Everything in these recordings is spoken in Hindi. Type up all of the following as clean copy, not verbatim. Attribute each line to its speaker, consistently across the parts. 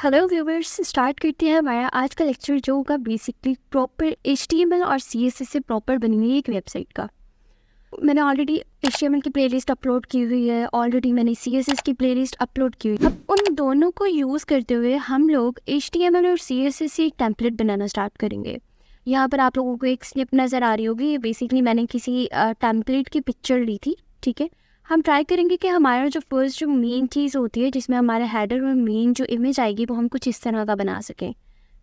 Speaker 1: हेलो व्यूवर्स, स्टार्ट करते हैं हमारा आज का लेक्चर जो होगा बेसिकली प्रॉपर HTML और CSS से प्रॉपर बनी हुई एक वेबसाइट का। मैंने ऑलरेडी HTML की प्लेलिस्ट अपलोड की हुई है, ऑलरेडी मैंने CSS की प्लेलिस्ट अपलोड की हुई है। अब उन दोनों को यूज़ करते हुए हम लोग HTML और CSS से एक टेम्पलेट बनाना स्टार्ट करेंगे। यहाँ पर आप लोगों को एक स्निप नज़र आ रही होगी। ये बेसिकली मैंने किसी टेम्पलेट की पिक्चर ली थी, ठीक है। हम ट्राई करेंगे कि हमारा जो फर्स्ट जो मेन चीज़ होती है जिसमें हमारा हेडर और मेन जो इमेज आएगी वो हम कुछ इस तरह का बना सकें,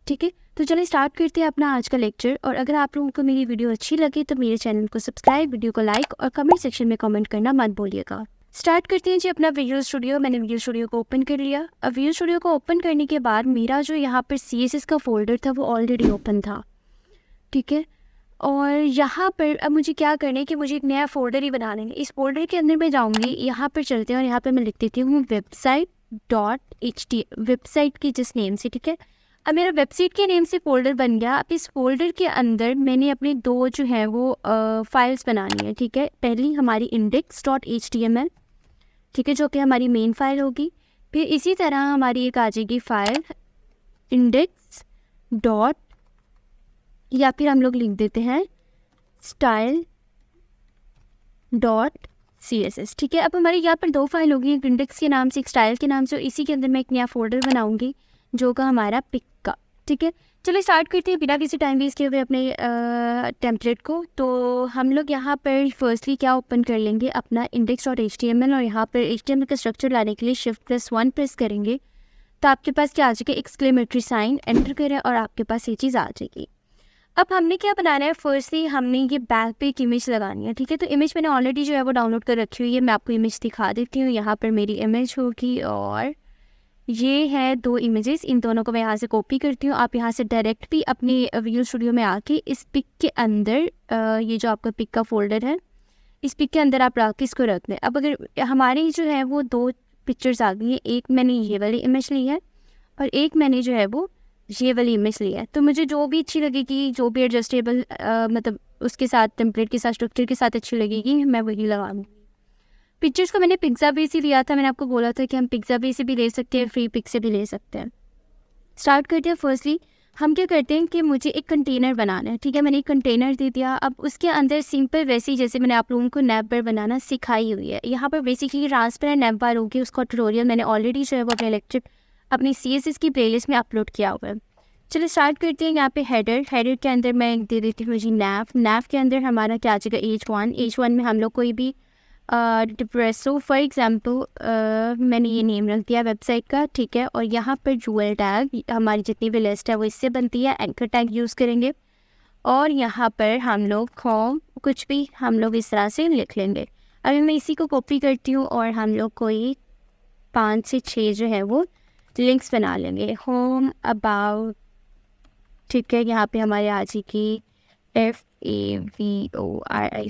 Speaker 1: ठीक है। तो चलिए स्टार्ट करते हैं अपना आज का लेक्चर। और अगर आप लोगों को मेरी वीडियो अच्छी लगे तो मेरे चैनल को सब्सक्राइब, वीडियो को लाइक और कमेंट सेक्शन में कमेंट करना मत भूलिएगा। स्टार्ट करते हैं जी अपना विजुअल स्टूडियो। मैंने विजुअल स्टूडियो को ओपन कर लिया। अब विजुअल स्टूडियो को ओपन करने के बाद मेरा जो यहाँ पर CSS का फोल्डर था वो ऑलरेडी ओपन था, ठीक है। और यहाँ पर अब मुझे क्या करना है कि मुझे एक नया फ़ोल्डर ही बना लेंगे। इस फोल्डर के अंदर मैं जाऊँगी, यहाँ पर चलते हैं और यहाँ पर मैं लिख देती हूँ website.ht, वेबसाइट की जिस नेम से, ठीक है। अब मेरा वेबसाइट के नेम से फ़ोल्डर बन गया। अब इस फोल्डर के अंदर मैंने अपनी दो जो है वो फाइल्स बनानी है, ठीक है। पहली हमारी index.html, ठीक है, जो कि हमारी मेन फाइल होगी। फिर इसी तरह हमारी एक आ जाएगी फाइल index डॉट, या फिर हम लोग लिख देते हैं style.css, ठीक है। अब हमारे यहाँ पर दो फाइल होगी, एक इंडेक्स के नाम से, एक स्टाइल के नाम से। इसी के अंदर मैं एक नया फोल्डर बनाऊंगी जो होगा हमारा पिक का, ठीक है। चलो स्टार्ट करते हैं बिना किसी टाइम वेस्ट किए हुए अपने टेम्पलेट को। तो हम लोग यहाँ पर फर्स्टली क्या ओपन कर लेंगे, अपना index.html, और यहाँ पर HTML का स्ट्रक्चर लाने के लिए Shift+1 प्रेस करेंगे तो आपके पास क्या आ जाएगा, एक्सक्लेमेटरी साइन। एंटर करें और आपके पास ये चीज़ आ जाएगी। अब हमने क्या बनाना है, फर्स्टली हमने ये बैक पे एक इमेज लगानी है, ठीक है। तो इमेज मैंने ऑलरेडी जो है वो डाउनलोड कर रखी हुई है। मैं आपको इमेज दिखा देती हूँ। यहाँ पर मेरी इमेज होगी और ये है दो इमेजेस। इन दोनों को मैं यहाँ से कॉपी करती हूँ। आप यहाँ से डायरेक्ट भी अपने विजुअल स्टूडियो में आके इस पिक के अंदर ये जो आपका पिक का फोल्डर है, इस पिक के अंदर आप रख के इसको रख दें। अब अगर हमारी जो है वो दो पिक्चर्स आ गई हैं, एक मैंने ये वाली इमेज ली है और एक मैंने जो है वो ये वाली इमेज ली है। तो मुझे जो भी अच्छी लगेगी, जो भी एडजस्टेबल मतलब उसके साथ, टेम्पलेट के साथ, स्ट्रक्चर के साथ अच्छी लगेगी, मैं वही लगा लूँगी। पिक्चर्स को मैंने पिक्साबेस ही लिया था। मैंने आपको बोला था कि हम पिक्साबेस से भी ले सकते हैं, फ्री पिक से भी ले सकते हैं। स्टार्ट करते हैं। फर्स्टली हम क्या करते हैं कि मुझे एक कंटेनर बनाना है, ठीक है। मैंने एक कंटेनर दे दिया। अब उसके अंदर सिंपल वैसे ही जैसे मैंने आप लोगों को नैप बार बनाना सिखाई हुई है, यहाँ पर बेसिकली ट्रांसपेरेंट नैप बार होगी। उसका ट्यूटोरियल मैंने ऑलरेडी जो है वो अपने लेक्चर अपनी CSS की प्लेलिस्ट में अपलोड किया हुआ है। चलो स्टार्ट करते हैं। यहाँ पे हेडर के अंदर मैं दे देती हूँ जी नैप के अंदर हमारा क्या आ जाएगा, H1 में हम लोग कोई भी डिप्रेसो फॉर एग्जांपल मैंने ये नेम रख दिया वेबसाइट का, ठीक है। और यहाँ पर URL टैग, हमारी जितनी भी लिस्ट है वो इससे बनती है। एंकर टैग यूज़ करेंगे और यहाँ पर हम लोग होम कुछ भी हम लोग इस तरह से लिख लेंगे। अभी मैं इसी को कॉपी करती हूँ और हम लोग कोई 5 से 6 जो है वो लिंक्स बना लेंगे। होम, अबाउट, ठीक है। यहाँ पे हमारे आ जाएगी FAVORI,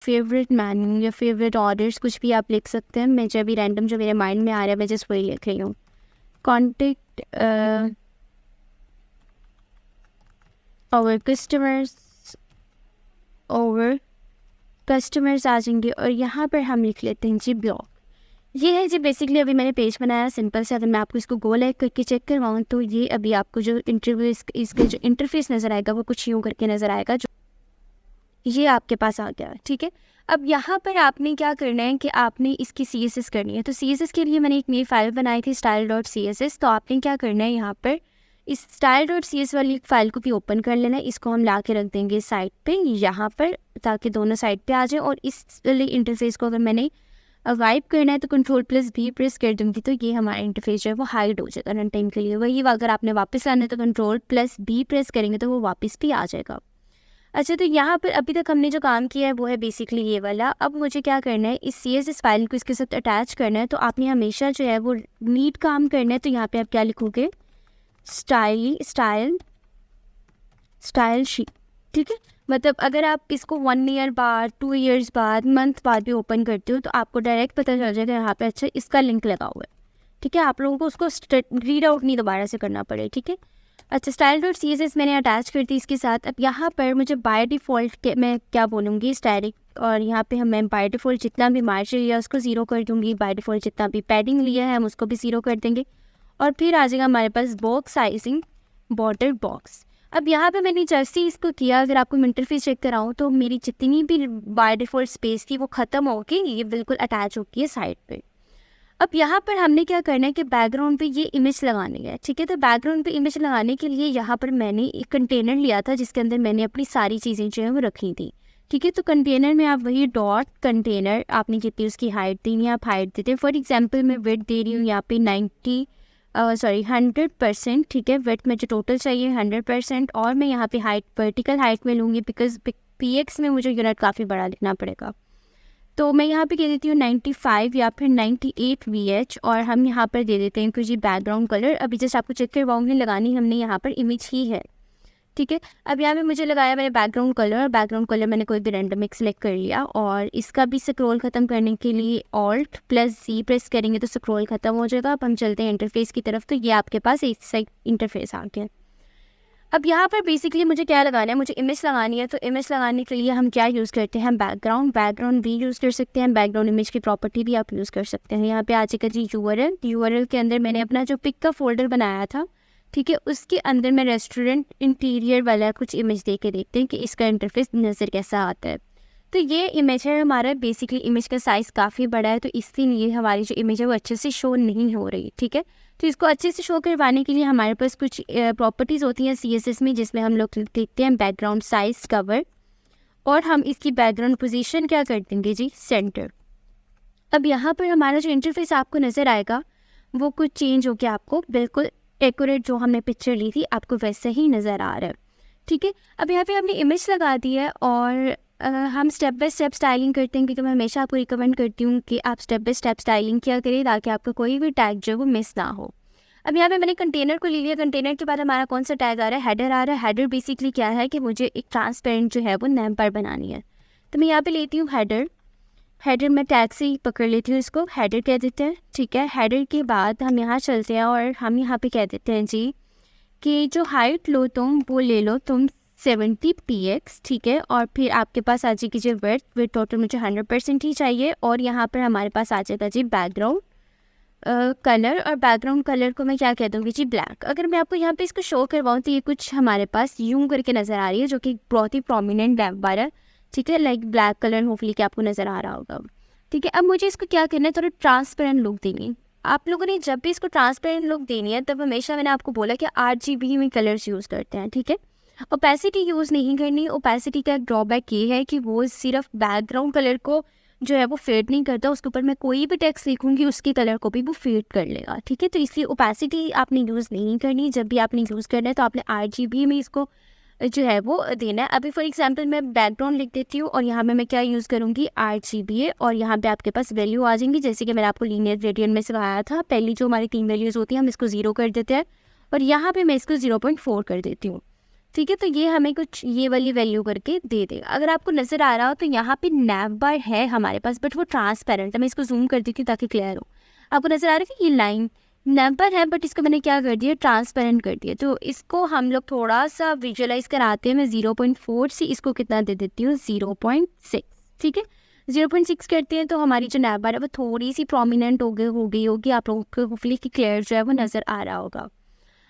Speaker 1: फेवरेट मेन्यू या फेवरेट ऑर्डर्स, कुछ भी आप लिख सकते हैं। मैं जब भी रैंडम जो मेरे माइंड में आ रहा है मैं जस्ट वही लिख रही हूँ। कॉन्टेक्ट और कस्टमर्स आ जाएंगे और यहाँ पर हम लिख लेते हैं जी ब्लॉग। ये है जी बेसिकली अभी मैंने पेज बनाया सिंपल से। अगर मैं आपको इसको गो लाइक करके चेक करवाऊँ तो ये अभी आपको जो इसका जो इंटरफेस नज़र आएगा वो कुछ यूँ करके नज़र आएगा, जो ये आपके पास आ गया, ठीक है। अब यहाँ पर आपने क्या करना है कि आपने इसकी CSS करनी है। तो CSS के लिए मैंने एक नई फाइल बनाई थी style.css। तो आपने क्या करना है, यहाँ पर इस style.cs वाली फाइल को भी ओपन कर लेना है। इसको हम ला के रख देंगे साइड पे यहाँ पर, ताकि दोनों साइड पे आ जाए। और इस वाली इंटरफेस को अगर मैंने वाइप करना है तो Ctrl+V प्रेस कर दूँगी तो ये हमारा इंटरफेस जो है वो हाइड हो जाएगा रन टाइम के लिए। वही अगर आपने वापस आना है तो Ctrl+B प्रेस करेंगे तो वो वापस भी आ जाएगा। अच्छा, तो यहाँ पर अभी तक हमने जो काम किया है वो है बेसिकली ये वाला। अब मुझे क्या करना है, इस CSS फाइल को इसके साथ अटैच करना है। तो आपने हमेशा जो है वो नीट काम करना है। तो यहाँ पे आप क्या लिखोगे, स्टाइल शीट, ठीक है। मतलब अगर आप इसको 1 ईयर बाद, 2 ईयर्स बाद, मंथ बाद भी ओपन करते हो तो आपको डायरेक्ट पता चल जाएगा यहाँ पे अच्छा इसका लिंक लगा हुआ है, ठीक है। आप लोगों को उसको रीड आउट नहीं दोबारा से करना पड़े, ठीक है। अच्छा, style.css मैंने अटैच कर दी इसके साथ। अब यहाँ पर मुझे बाय डिफ़ॉल्ट के मैं क्या बोलूँगी स्टैटिक, और यहाँ पे मैं बाय डिफ़ॉल्ट जितना भी मार्जिन लिया उसको 0 कर दूँगी, बाय डिफ़ॉल्ट जितना भी पैडिंग लिया है हम उसको भी 0 कर देंगे, और फिर आ जाएगा हमारे पास बॉक्स साइजिंग बॉर्डर बॉक्स। अब यहाँ पे मैंने जैसे ही इसको किया, अगर आपको इंटरफेस चेक कराऊँ तो मेरी जितनी भी बाय डिफ़ॉल्ट स्पेस थी वो ख़त्म हो के ये बिल्कुल अटैच हो गई है साइड पे। अब यहाँ पर हमने क्या करना है कि बैकग्राउंड पे ये इमेज लगानी है, ठीक है। तो बैकग्राउंड पे इमेज लगाने के लिए यहाँ पर मैंने एक कंटेनर लिया था जिसके अंदर मैंने अपनी सारी चीज़ें जो है वो रखी थी, ठीक है। तो कंटेनर में आप वही डॉट कंटेनर आपने जितनी उसकी हाइट देनी है आप हाइट देते हैं। फॉर एग्जांपल मैं विड्थ दे रही हूँ यहाँ पे 100%, ठीक है। विड्थ में जो टोटल चाहिए 100%, और मैं यहाँ पे हाइट वर्टिकल हाइट में लूँगी बिकॉज px में मुझे यूनिट काफ़ी बड़ा लिखना पड़ेगा। तो मैं यहाँ पे कह देती हूँ 95 या फिर 98 VH, और हम यहाँ पर दे देते हैं कुछ बैकग्राउंड कलर। अभी जस्ट आपको चेक करवाऊंगी, लगानी हमने यहाँ पर इमेज ही है, ठीक है। अब यहाँ पे मुझे लगाया मैंने बैकग्राउंड कलर, और बैकग्राउंड कलर मैंने कोई भी रैंडम एक सेलेक्ट कर लिया, और इसका भी स्क्रॉल ख़त्म करने के लिए Alt+Z प्रेस करेंगे तो स्क्रॉल ख़त्म हो जाएगा। अब हम चलते हैं इंटरफेस की तरफ। तो ये आपके पास एक साइड इंटरफेस आ गया। अब यहाँ पर बेसिकली मुझे क्या लगाना है, मुझे इमेज लगानी है। तो इमेज लगाने के लिए हम क्या यूज़ करते हैं, बैकग्राउंड भी यूज़ कर सकते हैं, बैकग्राउंड इमेज की प्रॉपर्टी भी आप यूज़ कर सकते हैं। यहाँ पे आ जाएगा जी URL के अंदर मैंने अपना जो पिक का फोल्डर बनाया था, ठीक है, उसके अंदर मैं रेस्टोरेंट इंटीरियर वाला कुछ इमेज दे के देखते हैं कि इसका इंटरफेस नज़र कैसा आता है। तो ये इमेज है हमारा, बेसिकली इमेज का साइज़ काफ़ी बड़ा है तो इसीलिए हमारी जो इमेज है वो अच्छे से शो नहीं हो रही, ठीक है। तो इसको अच्छे से शो करवाने के लिए हमारे पास कुछ प्रॉपर्टीज़ होती हैं CSS में, जिसमें हम लोग देखते हैं बैकग्राउंड साइज कवर, और हम इसकी बैकग्राउंड पोजीशन क्या कर देंगे जी, सेंटर। अब यहाँ पर हमारा जो इंटरफेस आपको नज़र आएगा वो कुछ चेंज हो गया, आपको बिल्कुल एक्यूरेट जो हमने पिक्चर ली थी आपको वैसे ही नज़र आ रहा है, ठीक है। अब यहाँ पे हमने इमेज लगा दी है, और हम स्टेप बाय स्टेप स्टाइलिंग करते हैं, क्योंकि मैं हमेशा आपको रिकमेंड करती हूँ कि आप स्टेप बाय स्टेप स्टाइलिंग किया करें ताकि आपका कोई भी टैग जो है वो मिस ना हो। अब यहाँ पे मैंने कंटेनर को ले लिया, कंटेनर के बाद हमारा कौन सा टैग आ रहा है, हेडर आ रहा है। हेडर बेसिकली क्या है कि मुझे एक ट्रांसपेरेंट जो है वो नेम बार बनानी है, तो मैं यहाँ पे लेती हूँ हेडर मैं टैग से ही पकड़ लेती हूँ, इसको हेडर कह देते हैं, ठीक है। हेडर के बाद हम यहाँ चलते हैं और हम यहाँ पे कह देते हैं जी कि जो हाइट लो तुम वो ले लो तुम 70 px, ठीक है। और फिर आपके पास आ जाएगी जी विड्थ टोटल मुझे 100% ही चाहिए, और यहाँ पर हमारे पास आ जाएगा जी बैकग्राउंड कलर, और बैकग्राउंड कलर को मैं क्या कह दूँगी जी, ब्लैक। अगर मैं आपको यहाँ पे इसको शो करवाऊँ तो ये कुछ हमारे पास यूं करके नज़र आ रही है, जो कि बहुत ही प्रोमिनेंट ब्लैक बार है, ठीक है। लाइक ब्लैक कलर होपफुली कि आपको नज़र आ रहा होगा, ठीक है। अब मुझे इसको क्या करना है, थोड़ा ट्रांसपेरेंट लुक देनी है। आप लोगों ने जब भी इसको ट्रांसपेरेंट लुक देनी है तब हमेशा मैंने आपको बोला कि RGB में कलर्स यूज़ करते हैं, ठीक है। ओपेसिटी यूज़ नहीं करनी। ओपेसिटी का एक ड्रॉबैक ये है कि वो सिर्फ बैकग्राउंड कलर को जो है वो फेड नहीं करता, उसके ऊपर मैं कोई भी टेक्स्ट लिखूंगी उसके कलर को भी वो फेड कर लेगा, ठीक है। तो इसलिए ओपेसिटी आपने यूज़ नहीं करनी। जब भी आपने यूज़ करना है तो आपने RGB में इसको जो है वो देना है। अभी फॉर एग्जांपल मैं बैकग्राउंड लिख देती हूँ और यहाँ पे मैं क्या यूज़ करूँगी, RGBA, और यहाँ पे आपके पास वैल्यू आ जाएंगी जैसे कि मैंने आपको लीनियर ग्रेडियंट में सिखाया था। पहली जो हमारी 3 वैल्यूज़ होती हैं हम इसको 0 कर देते हैं, और यहाँ पे मैं इसको 0.4 कर देती हूँ, ठीक है। तो ये हमें कुछ ये वाली वैल्यू करके दे देगा। अगर आपको नज़र आ रहा हो तो यहाँ पे नैव बार है हमारे पास, बट वो ट्रांसपेरेंट है। मैं इसको जूम कर देती हूँ ताकि क्लियर हो। आपको नज़र आ रहा है कि ये लाइन नैव बार है, बट इसको मैंने क्या कर दिया, ट्रांसपेरेंट कर दिया। तो इसको हम लोग थोड़ा सा विजुअलाइज कराते हैं। मैं 0.4 से इसको कितना दे देती हूँ, 0.6, ठीक है। 0.6 करते हैं तो हमारी जो नैव बार है वो थोड़ी सी प्रोमिनेंट हो गई होगी। आप लोगों को होपफुली कि क्लियर जो है वो नज़र आ रहा होगा।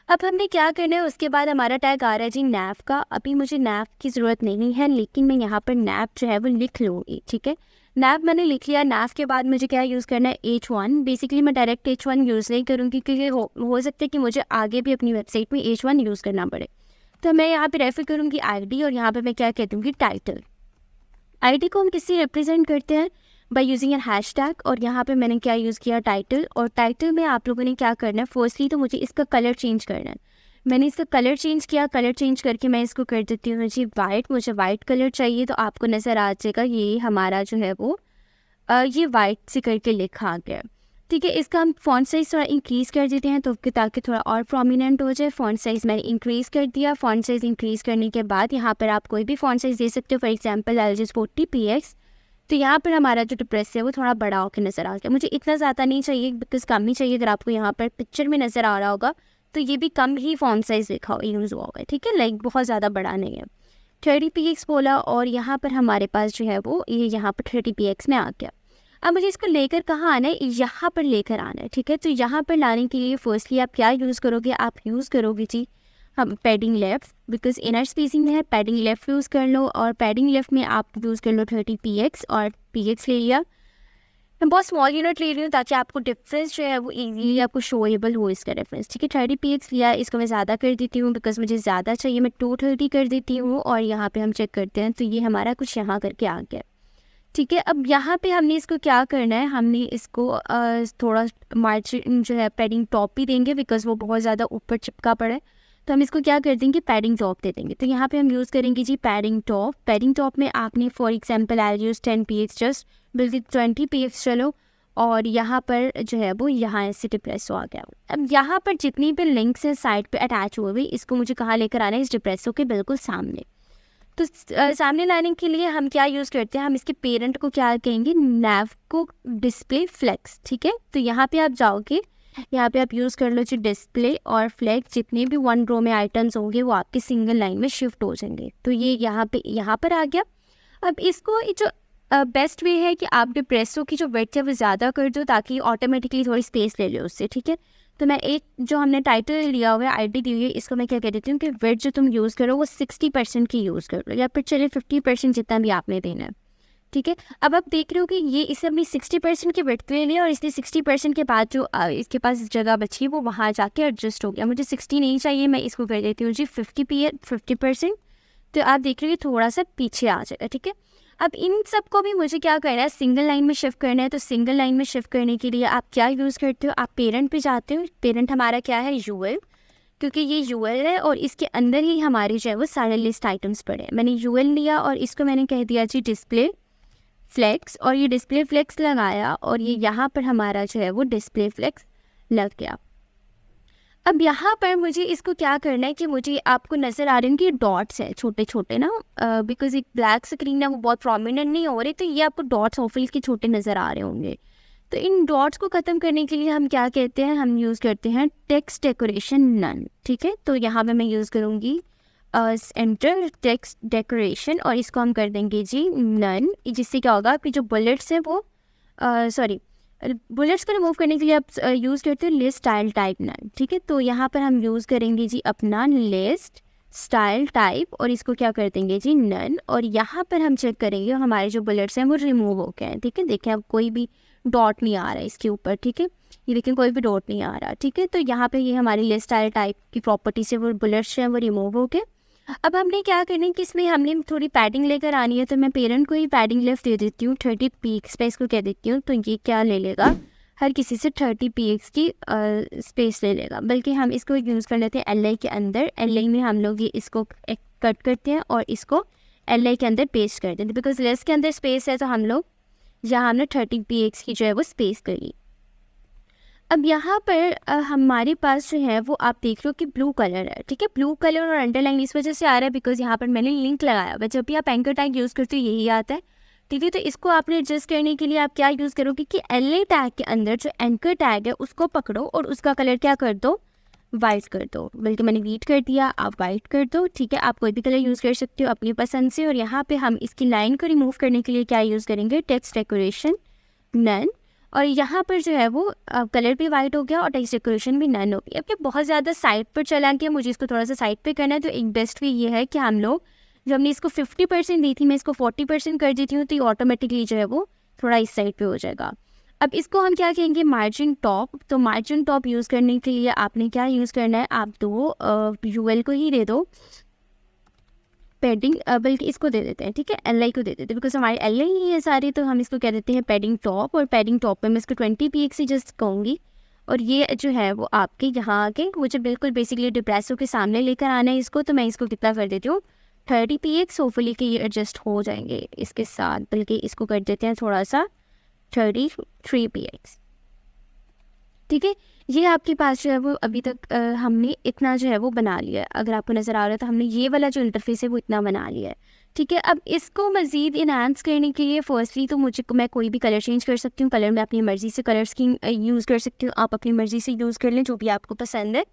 Speaker 1: अब हमने क्या करना है, उसके बाद हमारा टैग आ रहा है जी नैव का। अभी मुझे नैव की ज़रूरत नहीं है, लेकिन मैं यहाँ पर नैव जो है वो लिख लूँगी, ठीक है। नैव मैंने लिख लिया। नैव के बाद मुझे क्या यूज़ करना है, H1। बेसिकली मैं डायरेक्ट H1 यूज़ नहीं करूँगी क्योंकि हो सकता है कि मुझे आगे भी अपनी वेबसाइट में H1 यूज़ करना पड़े। तो मैं यहाँ पे रेफर करूँगी ID, और यहाँ पे मैं क्या कह दूँगी, टाइटल। ID को हम किससे रिप्रेजेंट करते हैं, बाय यूजिंग एन हैशटैग। और यहाँ पे मैंने क्या यूज़ किया, टाइटल। और टाइटल में आप लोगों ने क्या करना है, फर्स्टली तो मुझे इसका कलर चेंज करना है। मैंने इसका कलर चेंज किया। कलर चेंज करके मैं इसको कर देती हूँ जी वाइट। मुझे वाइट कलर चाहिए, तो आपको नज़र आ जाएगा ये हमारा जो है वो ये वाइट से करके लिखा गया, ठीक है। इसका हम फॉन्ट साइज़ थोड़ा इंक्रीज़ कर देते हैं तो ताकि थोड़ा और प्रोमिनेंट हो जाए। फॉन्ट साइज़ मैंने इंक्रीज़ कर दिया। फॉन्ट साइज़ इंक्रीज़ करने के बाद यहाँ पर आप कोई भी फॉन्ट साइज़ दे सकते हो। For example LG 40 px। तो यहाँ पर हमारा जो डिप्रेस है वो थोड़ा बड़ा होकर नज़र आ गया। मुझे इतना ज़्यादा नहीं चाहिए बिकॉज कम ही चाहिए। अगर आपको यहाँ पर पिक्चर में नज़र आ रहा होगा तो ये भी कम ही फॉन्ट साइज़ लिखा यूज़ हुआ है, ठीक है, लाइक बहुत ज़्यादा बड़ा नहीं है। 30px बोला और यहाँ पर हमारे पास जो है वो ये यहाँ पर 30px में आ गया। अब मुझे इसको लेकर कहाँ आना है, यहाँ पर लेकर आना है, ठीक है। तो यहाँ पर लाने के लिए फर्स्टली आप क्या यूज़ करोगे, आप यूज़ करोगे जी हम padding left, because inner spacing में है, पैडिंग लेफ़्ट यूज़ कर लो और पैडिंग लेफ़्ट में आप यूज़ कर लो 30px और px ले लिया। मैं बहुत स्मॉल यूनिट ले रही हूँ ताकि आपको डिफरेंस जो है वो इजीली आपको शोएबल हो इसका डिफरेंस, ठीक है। 30px लिया, इसको मैं ज़्यादा कर देती हूँ बिकॉज मुझे ज़्यादा चाहिए, मैं 230 कर देती हूँ और यहाँ पे हम चेक करते हैं तो ये हमारा कुछ यहाँ करके आ गया, ठीक है। अब यहाँ पे हमने इसको क्या करना है, हमने इसको थोड़ा मार्जिन जो है पैडिंग टॉप भी देंगे बिकॉज वो बहुत ज़्यादा ऊपर चिपका पड़ा है, तो हम इसको क्या कर देंगे, पैडिंग टॉप दे देंगे। तो यहाँ पे हम यूज़ करेंगे जी पैडिंग टॉप। पैडिंग टॉप में आपने for example I use 10px, just बल्कि 20px चलो, और यहाँ पर जो है वो यहाँ ऐसे डिप्रेसो आ गया। अब यहाँ पर जितनी भी लिंक्स हैं साइड पे अटैच हुए हुए, इसको मुझे कहाँ लेकर आना है, इस डिप्रेसो के बिल्कुल सामने। तो सामने लाने के लिए हम क्या यूज़ करते हैं, हम इसके पेरेंट को क्या कहेंगे, नैव को डिस्प्ले फ्लेक्स, ठीक है। तो यहाँ पे आप जाओगे, यहाँ पे आप यूज़ कर लो जी डिस्प्ले और फ्लेक्स, जितने भी 1 रो में आइटम्स होंगे वो आपके सिंगल लाइन में शिफ्ट हो जाएंगे। तो ये यहाँ पर आ गया। अब इसको जो बेस्ट वे है कि आप डिप्रेसो की जो वेट है वो ज़्यादा कर दो ताकि ऑटोमेटिकली थोड़ी स्पेस ले लो उससे, ठीक है। तो मैं एक जो हमने टाइटल लिया हुआ है, आईडी दी हुई है, इसको मैं क्या कह देती हूँ कि वेट जो तुम यूज़ करो वो 60% की यूज़ करो, या फिर चलिए 50% जितना भी आपने देना है, ठीक है। अब आप देख रहे हो कि ये इसे अपनी 60% की वेट ले लिया और इसने 60% के बाद जो इसके पास जगह बची वो वहाँ जाके एडजस्ट हो गया। मुझे 60 नहीं चाहिए, मैं इसको कर देती हूँ जी 50%। तो आप देख रहे हो थोड़ा सा पीछे आ जाएगा, ठीक है। अब इन सबको भी मुझे क्या करना है, सिंगल लाइन में शिफ्ट करना है। तो सिंगल लाइन में शिफ्ट करने के लिए आप क्या यूज़ करते हो, आप पेरेंट पे जाते हो। पेरेंट हमारा क्या है, यूएल, क्योंकि ये यूएल है और इसके अंदर ही हमारे जो है वो सारे लिस्ट आइटम्स पड़े हैं। मैंने यूएल लिया और इसको मैंने कह दिया जी डिस्प्ले फ्लेक्स, और ये डिस्प्ले फ्लेक्स लगाया और ये यहाँ पर हमारा जो है वो डिस्प्ले फ्लेक्स लग गया। अब यहाँ पर मुझे इसको क्या करना है कि मुझे आपको नज़र आ रहे हैं कि डॉट्स है छोटे छोटे ना, बिकॉज एक ब्लैक स्क्रीन है वो बहुत प्रोमिनेंट नहीं हो रही, तो ये आपको डॉट्स ऑफिस के छोटे नज़र आ रहे होंगे। तो इन डॉट्स को ख़त्म करने के लिए हम क्या कहते हैं, हम यूज़ करते हैं टेक्स्ट डेकोरेशन नन, ठीक है। तो यहाँ पे मैं यूज़ करूँगी एंटर टेक्स्ट डेकोरेशन और इसको हम कर देंगे जी नन, जिससे क्या होगा कि जो बुलेट्स हैं वो बुलेट्स को रिमूव करने के लिए आप यूज़ करते हो लिस्ट स्टाइल टाइप नन, ठीक है। तो यहाँ पर हम यूज़ करेंगे जी अपना लिस्ट स्टाइल टाइप और इसको क्या कर देंगे जी नन, और यहाँ पर हम चेक करेंगे हमारे जो बुलेट्स हैं वो रिमूव हो गए हैं, ठीक है। देखें अब कोई भी डॉट नहीं आ रहा है इसके ऊपर, ठीक है। ये देखें कोई भी डॉट नहीं आ रहा, ठीक है। तो यहाँ पे ये हमारी लिस्ट स्टाइल टाइप की प्रॉपर्टी से वो बुलेट्स हैं वो रिमूव हो गए। अब हमने क्या करना है कि इसमें हमने थोड़ी पैडिंग लेकर आनी है, तो मैं पेरेंट को ही पैडिंग लेफ्ट दे देती हूँ 30px पे, इसको कह देती हूँ। तो ये क्या ले लेगा, हर किसी से 30px की स्पेस ले लेगा, बल्कि हम इसको यूज़ कर लेते हैं li के अंदर। li में हम लोग ये इसको कट करते हैं और इसको li के अंदर पेस्ट कर देते हैं, बिकॉज लिस्ट के अंदर स्पेस है तो हम लोग यहाँ हमने 30px की जो है वो स्पेस करी। अब यहाँ पर हमारे पास जो है वो आप देख रहे हो कि ब्लू कलर है, ठीक है। ब्लू कलर और अंडरलाइन इस वजह से आ रहा है बिकॉज यहाँ पर मैंने लिंक लगाया हुआ है। जब भी आप एंकर टैग यूज़ करते हो यही आता है, ठीक है। तो इसको आपने एडजस्ट करने के लिए आप क्या यूज़ करोगे कि LA टैग के अंदर जो एंकर टैग है उसको पकड़ो और उसका कलर क्या कर दो, वाइट कर दो, बल्कि मैंने वीट कर दिया, आप वाइट कर दो, ठीक है। आप कोई भी कलर यूज़ कर सकते हो अपनी पसंद से। और यहाँ पे हम इसकी लाइन को रिमूव करने के लिए क्या यूज़ करेंगे, टेक्स्ट डेकोरेशन नन, और यहाँ पर जो है वो कलर भी वाइट हो गया और टेक्स्ट डेकोरेशन भी नन हो गया। अब ये बहुत ज़्यादा साइड पर चला गया, मुझे इसको थोड़ा सा साइड पे करना है। तो एक बेस्ट वे ये है कि हम लोग जो हमने इसको 50% दी थी, मैं इसको 40% कर देती हूँ, तो ये ऑटोमेटिकली जो है वो थोड़ा इस साइड पे हो जाएगा। अब इसको हम क्या कहेंगे, मार्जिन टॉप। तो मार्जिन टॉप यूज़ करने के लिए आपने क्या यूज़ करना है, आप दो यूएल को ही दे दो पैडिंग, बल्कि इसको दे देते हैं, ठीक है, LI को दे देते हैं, बिकॉज हमारे LI ही है सारी। तो हम इसको कह देते हैं पैडिंग टॉप, और पैडिंग टॉप पे मैं इसको 20px से जस्ट कहूँगी। और ये जो है वो आपके यहाँ आके मुझे बिल्कुल बेसिकली डिप्रेसो के सामने लेकर आना है इसको। तो मैं इसको कितना कर देती हूँ, 30px, होपफुली कि ये एडजस्ट हो जाएंगे इसके साथ, बल्कि इसको कर देते हैं थोड़ा सा 33px, ठीक है। ये आपके पास जो है वो अभी तक हमने इतना जो है वो बना लिया है। अगर आपको नज़र आ रहा है तो हमने ये वाला जो इंटरफेस है वो इतना बना लिया है, ठीक है। अब इसको मज़ीद इनहांस करने के लिए फर्स्टली तो मैं कोई भी कलर चेंज कर सकती हूँ। कलर में अपनी मर्ज़ी से कलर स्कीम यूज़ कर सकती हूँ, आप अपनी मर्ज़ी से यूज़ कर लें जो भी आपको पसंद है।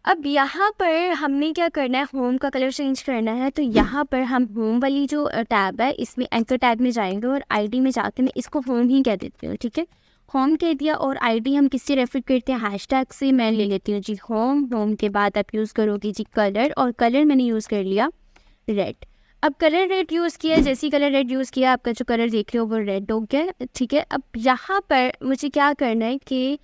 Speaker 1: अब यहाँ पर हमने क्या करना है, होम का कलर चेंज करना है। तो यहाँ पर हम होम वाली जो टैब है इसमें एंकर टैग में जाएंगे और आईडी में जाके मैं इसको होम ही कह देती हूँ, ठीक है। होम कह दिया और आईडी हम किससे रेफर करते हैं, हैशटैग से। मैं ले लेती हूँ जी होम। होम के बाद आप यूज़ करोगे जी कलर, और कलर मैंने यूज़ कर लिया रेड। अब कलर रेड यूज़ किया, जैसे ही कलर रेड यूज़ किया आपका जो कलर देख रहे हो वो रेड हो गया, ठीक है। अब यहाँ पर मुझे क्या करना है कि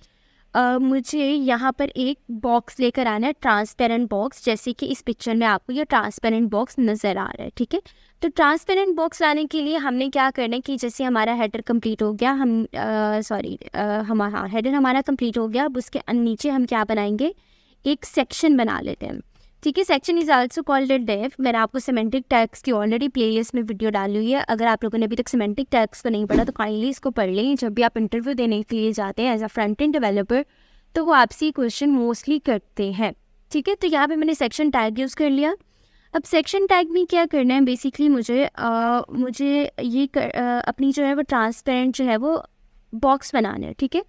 Speaker 1: मुझे यहाँ पर एक बॉक्स लेकर आना है, ट्रांसपेरेंट बॉक्स, जैसे कि इस पिक्चर में आपको ये ट्रांसपेरेंट बॉक्स नज़र आ रहा है, ठीक है। तो ट्रांसपेरेंट बॉक्स लाने के लिए हमने क्या करना है कि जैसे हमारा हेडर कंप्लीट हो गया, हमारा हेडर हमारा कंप्लीट हो गया। अब उसके नीचे हम क्या बनाएंगे, एक सेक्शन बना लेते हैं, ठीक है। Section is also called def. मैंने आपको सिमेंटिक टैग्स की ऑलरेडी प्लेलिस्ट में वीडियो डाली हुई है। अगर आप लोगों ने अभी तक सिमेंटिक टैग्स को नहीं पढ़ा तो काइंडली इसको पढ़ लें। जब भी आप इंटरव्यू देने के लिए जाते हैं as a front end developer तो वो आपसे क्वेश्चन मोस्टली करते हैं, ठीक है। तो यहाँ पे मैंने सेक्शन टैग यूज़ कर लिया। अब सेक्शन टैग में क्या करना है, बेसिकली मुझे अपनी जो है वो ट्रांसपेरेंट जो है वो बॉक्स बनाना है, ठीक है।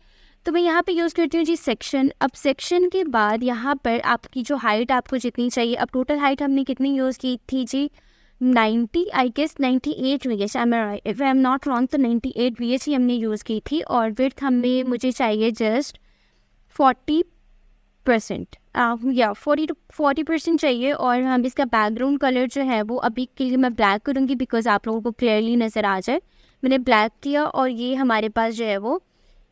Speaker 1: तो मैं यहाँ पे यूज़ करती हूँ जी सेक्शन। अब सेक्शन के बाद यहाँ पर आपकी जो हाइट आपको जितनी चाहिए, अब टोटल हाइट हमने कितनी यूज़ की थी जी, 90 I guess 98 VH, if I am not wrong, तो 98 VH ही हमने यूज़ की थी। और विड्थ हमें मुझे चाहिए जस्ट 40% या 40% चाहिए। और हम इसका बैकग्राउंड कलर जो है वो अभी के लिए मैं ब्लैक करूँगी बिकॉज आप लोगों को क्लियरली नज़र आ जाए। मैंने ब्लैक किया और ये हमारे पास जो है वो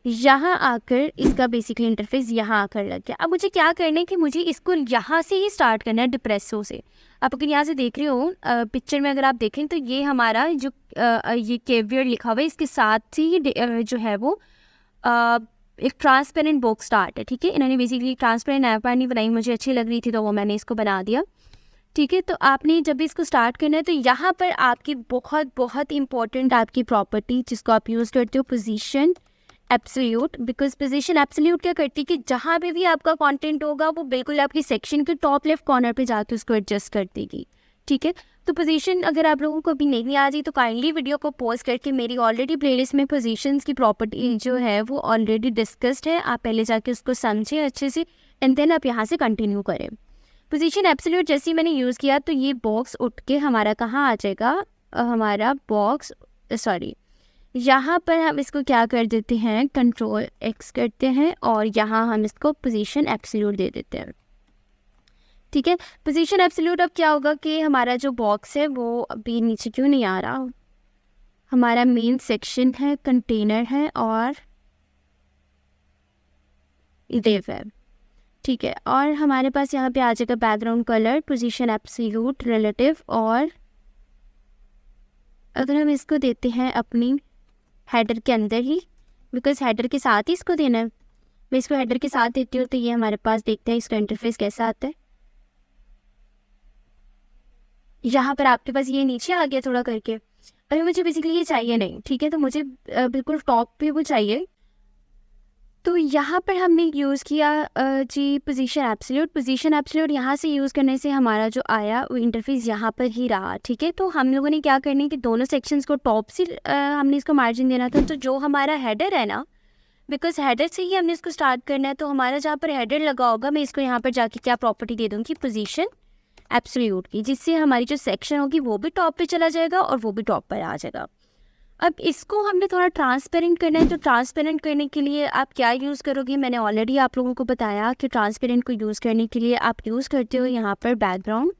Speaker 1: यहाँ आकर इसका बेसिकली इंटरफेस यहाँ आकर लग गया। अब मुझे क्या करना है कि मुझे इसको यहाँ से ही स्टार्ट करना है, डिप्रेसो से। आप अगर यहाँ से देख रहे हो पिक्चर में, अगर आप देखें तो ये हमारा जो ये केवियर लिखा हुआ है इसके साथ ही जो है वो एक ट्रांसपेरेंट बॉक्स स्टार्ट है, ठीक है। इन्होंने बेसिकली ट्रांसपेरेंट एयरपार नहीं बनाई, मुझे अच्छी लग रही थी तो वो मैंने इसको बना दिया, ठीक है। तो आपने जब भी इसको स्टार्ट करना है तो यहाँ पर आपकी बहुत बहुत इंपॉर्टेंट आपकी प्रॉपर्टी जिसको आप यूज़ करते हो, position absolute. Because position absolute क्या करती है कि जहाँ पे भी आपका कंटेंट होगा वो बिल्कुल आपकी सेक्शन के टॉप लेफ्ट कॉर्नर पे जाके उसको एडजस्ट कर देगी, ठीक है। तो पोजीशन अगर आप लोगों को अभी नहीं आ रही तो काइंडली वीडियो को पॉज करके मेरी ऑलरेडी प्लेलिस्ट में पोजीशंस की प्रॉपर्टी जो है वो ऑलरेडी डिस्कस्ड है, आप पहले जाके उसको समझें अच्छे से एंड देन आप यहाँ से कंटिन्यू करें। पोजीशन एब्सोल्यूट जैसे ही मैंने यूज़ किया तो ये बॉक्स उठ के हमारा कहाँ आ जाएगा, हमारा बॉक्स यहाँ पर हम इसको क्या कर देते हैं, कंट्रोल X करते हैं और यहाँ हम इसको पोजीशन एब्सोल्यूट दे देते हैं, ठीक है। पोजीशन एब्सोल्यूट अब क्या होगा कि हमारा जो बॉक्स है वो अभी नीचे क्यों नहीं आ रहा, हमारा मेन सेक्शन है, कंटेनर है और दिव है, ठीक है। और हमारे पास यहाँ पे आ जाएगा background colour, position absolute, relative. और अगर हम इसको देते हैं अपनी हेडर के अंदर ही, बिकॉज हेडर के साथ ही इसको देना है, मैं इसको हेडर के साथ देती हूँ तो ये हमारे पास देखते हैं इसका इंटरफेस कैसा आता है। यहाँ पर आपके पास ये नीचे आ गया थोड़ा करके, अभी मुझे बेसिकली ये चाहिए नहीं, ठीक है। तो मुझे बिल्कुल टॉप पे वो चाहिए। तो यहाँ पर हमने यूज़ किया जी पोजीशन एब्सोल्यूट। पोजीशन एब्सोल्यूट यहाँ से यूज़ करने से हमारा जो आया वो इंटरफेस यहाँ पर ही रहा, ठीक है। तो हम लोगों ने क्या करना है कि दोनों सेक्शंस को टॉप से हमने इसको मार्जिन देना था। तो जो हमारा हेडर है ना, बिकॉज हेडर से ही हमने इसको स्टार्ट करना है, तो हमारा जहाँ पर हेडर लगा होगा मैं इसको यहाँ पर जाके क्या प्रॉपर्टी दे दूँगी, पोजीशन एब्सोल्यूट की, जिससे हमारी जो सेक्शन होगी वो भी टॉप पे चला जाएगा और वो भी टॉप पर आ जाएगा। अब इसको हमने थोड़ा ट्रांसपेरेंट करना है। तो ट्रांसपेरेंट करने के लिए आप क्या यूज़ करोगे, मैंने ऑलरेडी आप लोगों को बताया कि ट्रांसपेरेंट को यूज़ करने के लिए आप यूज़ करते हो यहाँ पर बैकग्राउंड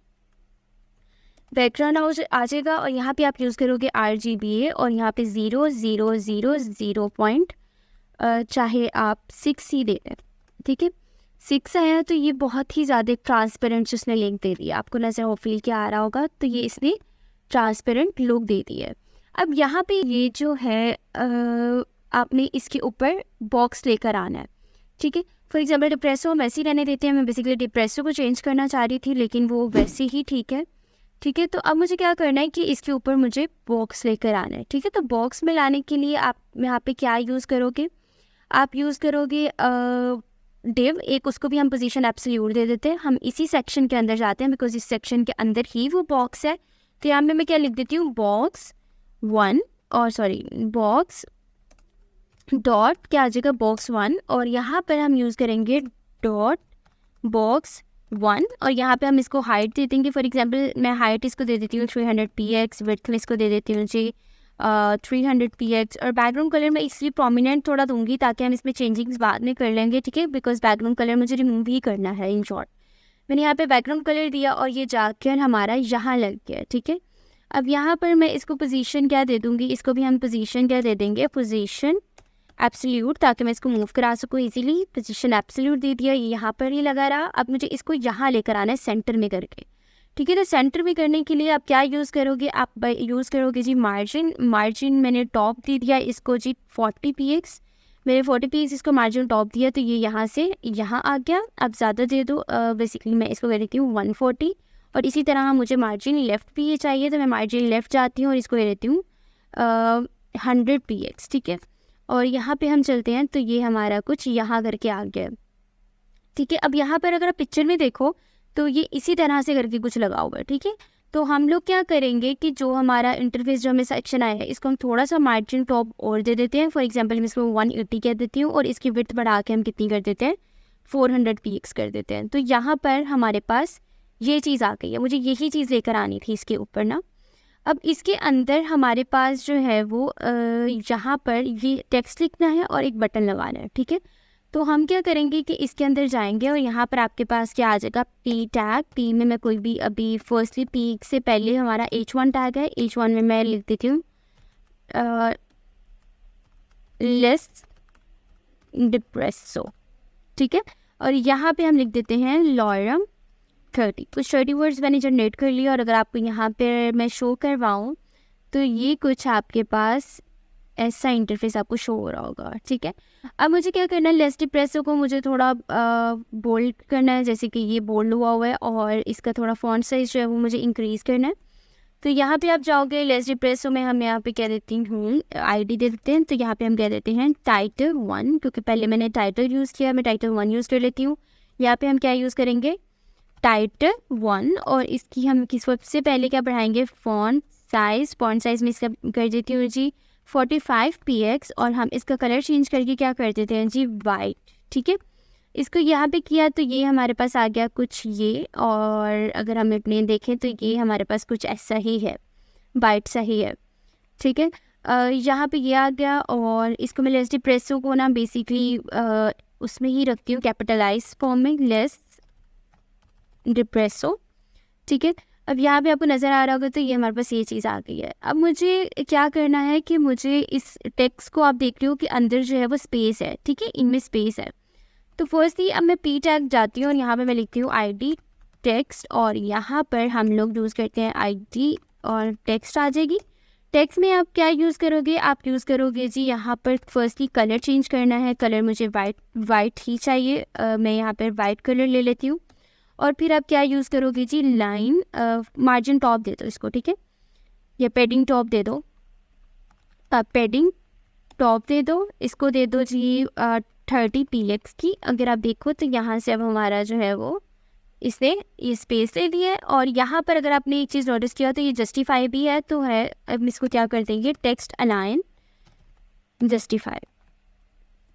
Speaker 1: आ जाएगा और यहाँ पे आप यूज़ करोगे RGBA और यहाँ पे 0 पॉइंट चाहे आप 6 ही दे दें, ठीक है। 6 आया तो ये बहुत ही ज़्यादा ट्रांसपेरेंट जिसने लिंक दे दिया, आपको नज़र हो फील क्या आ रहा होगा, तो ये इसने ट्रांसपेरेंट लुक दे दी है। अब यहाँ पे ये जो है आपने इसके ऊपर बॉक्स लेकर आना है, ठीक है। फॉर एग्जांपल डिप्रेसो हम वैसे ही रहने देते हैं, मैं बेसिकली डिप्रेसो को चेंज करना चाह रही थी लेकिन वो वैसे ही ठीक है, ठीक है। तो अब मुझे क्या करना है कि इसके ऊपर मुझे बॉक्स लेकर आना है, ठीक है। तो बॉक्स में लाने के लिए आप यहाँ पे क्या यूज़ करोगे, आप यूज़ करोगे डिव एक, उसको भी हम पोजीशन एब्सोल्यूट दे देते हैं। हम इसी सेक्शन के अंदर जाते हैं बिकॉज इस सेक्शन के अंदर ही वो बॉक्स है। तो यहाँ पे मैं क्या लिख देती हूँ, बॉक्स डॉट क्या आ जाएगा, बॉक्स 1। और यहाँ पर हम यूज़ करेंगे डॉट बॉक्स 1 और यहाँ पे हम इसको हाइट दे देंगे। फॉर एग्जांपल मैं हाइट इसको दे देती हूँ 300 px, विड्थ में इसको दे देती हूँ जी 300 px। और बैकग्राउंड कलर मैं इसलिए प्रोमिनेंट थोड़ा दूंगी ताकि हम इसमें चेंजिंग्स बाद में कर लेंगे, ठीक है, बिकॉज बैकग्राउंड कलर मुझे रिमूव ही करना है। इन शॉर्ट मैंने यहाँ पे बैकग्राउंड कलर दिया और ये जाकर हमारा यहाँ लग गया, ठीक है। अब यहाँ पर मैं इसको पोजीशन क्या दे दूँगी, इसको भी हम पोजीशन क्या दे देंगे, पोजीशन एब्सोल्यूट, ताकि मैं इसको मूव करा सकूँ इजीली। पोजीशन एब्सोल्यूट दे दिया, ये यहाँ पर ही लगा रहा। अब मुझे इसको यहाँ लेकर आना है सेंटर में करके, ठीक है। तो सेंटर में करने के लिए आप क्या यूज़ करोगे, आप यूज़ करोगे जी मार्जिन। मार्जिन मैंने टॉप दे दिया इसको जी 40 px, मैंने 40 px इसको मार्जिन टॉप दिया तो ये यहाँ से यहाँ आ गया। अब ज़्यादा दे दो, बेसिकली मैं इसको कर देती हूँ 140। और इसी तरह मुझे मार्जिन लेफ़्ट भी ये चाहिए तो मैं मार्जिन लेफ़्ट जाती हूँ और इसको दे देती हूँ 100 px, ठीक है। और यहाँ पे हम चलते हैं तो ये हमारा कुछ यहाँ करके आ गया, ठीक है। अब यहाँ पर अगर आप पिक्चर में देखो तो ये इसी तरह से करके कुछ लगा हुआ है, ठीक है। तो हम लोग क्या करेंगे कि जो हमारा इंटरफेस जो हमें सेक्शन आया है इसको हम थोड़ा सा मार्जिन टॉप और दे देते हैं। फॉर एग्जांपल मैं इसको 180 कह देती हूँ और इसकी विड्थ बढ़ा के हम कितनी कर देते हैं, 400 px कर देते हैं। तो यहाँ पर हमारे पास ये चीज़ आ गई है, मुझे यही चीज़ लेकर आनी थी इसके ऊपर ना। अब इसके अंदर हमारे पास जो है वो यहाँ पर ये टेक्स्ट लिखना है और एक बटन लगाना है, ठीक है। तो हम क्या करेंगे कि इसके अंदर जाएंगे और यहाँ पर आपके पास क्या आ जाएगा, पी टैग। पी में मैं कोई भी अभी फर्स्टली पी से पहले हमारा H1 टैग है, H1 में मैं लिख देती हूँ लेस डिप्रेसो, ठीक है। और यहाँ पे हम लिख देते हैं लॉरम 30। कुछ 30 वर्ड्स मैंने जनरेट कर लिया और अगर आपको यहाँ पे मैं शो करवाऊँ तो ये कुछ आपके पास ऐसा इंटरफेस आपको शो हो रहा होगा, ठीक है। अब मुझे क्या करना है, लेस डिप्रेसो को मुझे थोड़ा बोल्ड करना है, जैसे कि ये बोल्ड हुआ है और इसका थोड़ा फॉन्ट साइज जो है वो मुझे इंक्रीज़ करना है। तो यहाँ पे आप जाओगे लेस डिप्रेसो में, हम यहाँ पे कह देती हूँ आईडी दे देते हैं। तो यहाँ पे हम कह देते हैं टाइटल 1, क्योंकि पहले मैंने टाइटल यूज़ किया, मैं टाइटल 1 यूज़ कर लेती हूँ। यहाँ पे हम क्या यूज़ करेंगे, टाइटल 1। और इसकी हम सबसे पहले क्या बढ़ाएंगे, फॉन्ट साइज़ में इसका कर देती हूँ जी 45 px और हम इसका कलर चेंज करके क्या कर देते हैं जी वाइट, ठीक है। इसको यहाँ पे किया तो ये हमारे पास आ गया कुछ ये, और अगर हम अपने देखें तो ये हमारे पास कुछ ऐसा ही है, वाइट सा ही है, ठीक है। यहाँ पे ये आ गया और इसको मैं लेस डिप्रेसो को ना बेसिकली उसमें ही रखती हूँ कैपिटलाइज फॉर्म में, लेस डिप्रेसो, ठीक है। अब यहाँ पे आपको नज़र आ रहा होगा तो ये हमारे पास ये चीज़ आ गई है। अब मुझे क्या करना है कि मुझे इस टेक्स्ट को, आप देख रहे हो कि अंदर जो है वो स्पेस है, ठीक है, इनमें स्पेस है। तो फर्स्टली अब मैं पी टैग जाती हूँ और यहाँ पे मैं लिखती हूँ आईडी टेक्स्ट और यहाँ पर हम लोग यूज़ करते हैं आईडी और टेक्स्ट आ जाएगी। टेक्स्ट में आप क्या यूज़ करोगे, आप यूज़ करोगे जी यहाँ पर फर्स्टली कलर चेंज करना है। कलर मुझे वाइट ही चाहिए, मैं यहाँ पर वाइट कलर ले लेती हूँ। और फिर आप क्या यूज़ करोगे जी, लाइन मार्जिन टॉप दे दो इसको, ठीक है, या पेडिंग टॉप दे दो, आप पेडिंग टॉप दे दो, इसको दे दो जी 30 px की। अगर आप देखो तो यहाँ से अब हमारा जो है वो इसने ये स्पेस दे दी है। और यहाँ पर अगर आपने एक चीज़ नोटिस किया तो ये जस्टिफाई भी है, तो है अब इसको क्या कर देंगे, टेक्स्ट अलाइन जस्टिफाई,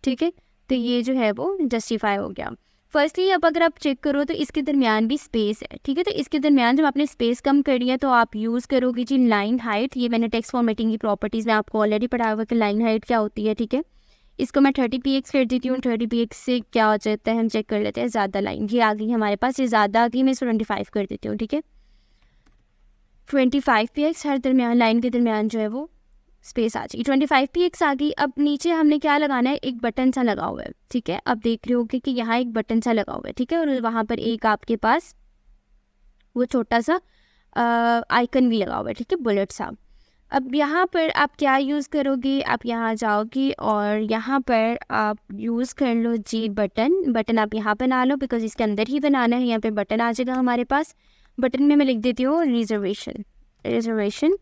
Speaker 1: ठीक है। तो ये जो है वो जस्टिफाई हो गया। फर्स्टली अब अगर आप चेक करो तो इसके दरमियान भी स्पेस है, ठीक है। तो इसके दरमियान जब आपने स्पेस कम करी है तो आप यूज़ करोगे जी लाइन हाइट। ये मैंने टेक्स्ट फॉर्मेटिंग की प्रॉपर्टीज़ में आपको ऑलरेडी पढ़ा हुआ कि लाइन हाइट क्या होती है, ठीक है। इसको मैं 30 px कर देती हूँ। 30 px से क्या हो जाता है, हम चेक कर लेते हैं, ज़्यादा लाइन ये आ गई हमारे पास, ये ज़्यादा आ गई, मैं इसको 25 कर देती हूँ, ठीक है। 25 px हर दरमियान लाइन के दरमियान जो है वो स्पेस आ जाएगी, 25 px आ गई। अब नीचे हमने क्या लगाना है, एक बटन सा लगा हुआ है, ठीक है। अब देख रहे होगे कि यहाँ एक बटन सा लगा हुआ है, ठीक है, और वहाँ पर एक आपके पास वो छोटा सा आइकन भी लगा हुआ है, ठीक है, बुलेट सा। अब यहाँ पर आप क्या यूज़ करोगे, आप यहाँ जाओगे और यहाँ पर आप यूज़ कर लो जी बटन आप यहाँ बना लो, बिकॉज इसके अंदर ही बनाना है। यहाँ पे बटन आ जाएगा हमारे पास। बटन में मैं लिख देती हूँ रिजर्वेशन,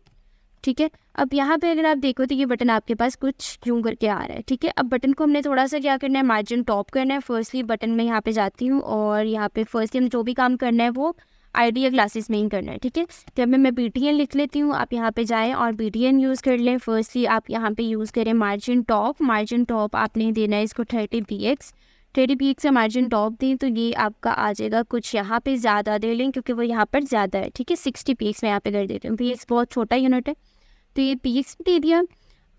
Speaker 1: ठीक है। अब यहाँ पे अगर आप देखो तो ये बटन आपके पास कुछ यूँ करके आ रहा है, ठीक है। अब बटन को हमने थोड़ा सा क्या करना है, मार्जिन टॉप करना है। फर्स्टली बटन में यहाँ पे जाती हूँ और यहाँ पे फर्स्टली हम जो भी काम करना है वो आइडिया क्लासेस में ही करना है, ठीक है। जब मैं BTN लिख लेती हूँ, आप यहाँ पे जाएं और BTN यूज़ कर लें। फर्स्टली आप यहाँ पे यूज़ करें मार्जिन टॉप आपने देना है इसको 30 px, 30 पी एक्स का मार्जिन टॉप दें तो ये आपका आ जाएगा कुछ यहाँ पे ज़्यादा दे लें क्योंकि वो यहाँ पर ज़्यादा है, ठीक है। 60 पी एक्स मैं यहाँ पे कर देती हूँ, पी एक्स बहुत छोटा यूनिट है तो ये पी एक्स दे दिया।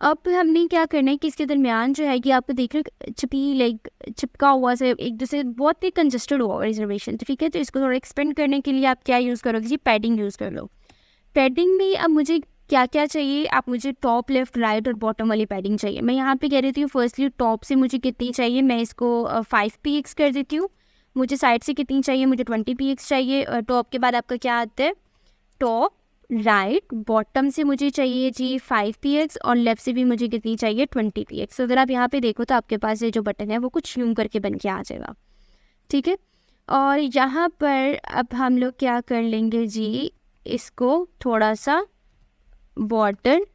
Speaker 1: अब हमने क्या करना है कि इसके दरमियान जो है कि आपको देख रहे चिपका हुआ से एक दूसरे बहुत ही कंजस्टेड हुआ रिजर्वेशन, तो ठीक है। तो इसको थोड़ा एक्सपेंड करने के लिए आप क्या यूज़ करोगे जी, पैडिंग यूज़ कर लो। पैडिंग में अब मुझे क्या क्या चाहिए, आप मुझे टॉप लेफ्ट राइट और बॉटम वाली पैडिंग चाहिए। मैं यहाँ पे कह रही थी फर्स्टली टॉप से मुझे कितनी चाहिए, मैं इसको 5 पी एक्स कर देती हूँ। मुझे साइड से कितनी चाहिए, मुझे 20 पी एक्स चाहिए। टॉप के बाद आपका क्या आता है, टॉप राइट। बॉटम से मुझे चाहिए जी 5 पी एक्स और लेफ्ट से भी मुझे कितनी चाहिए 20 पी एक्स। अगर आप यहाँ पे देखो तो आपके पास ये जो बटन है वो कुछ यूं करके बन के आ जाएगा, ठीक है। और यहाँ पर अब हम लोग क्या कर लेंगे जी, इसको थोड़ा सा बॉर्डर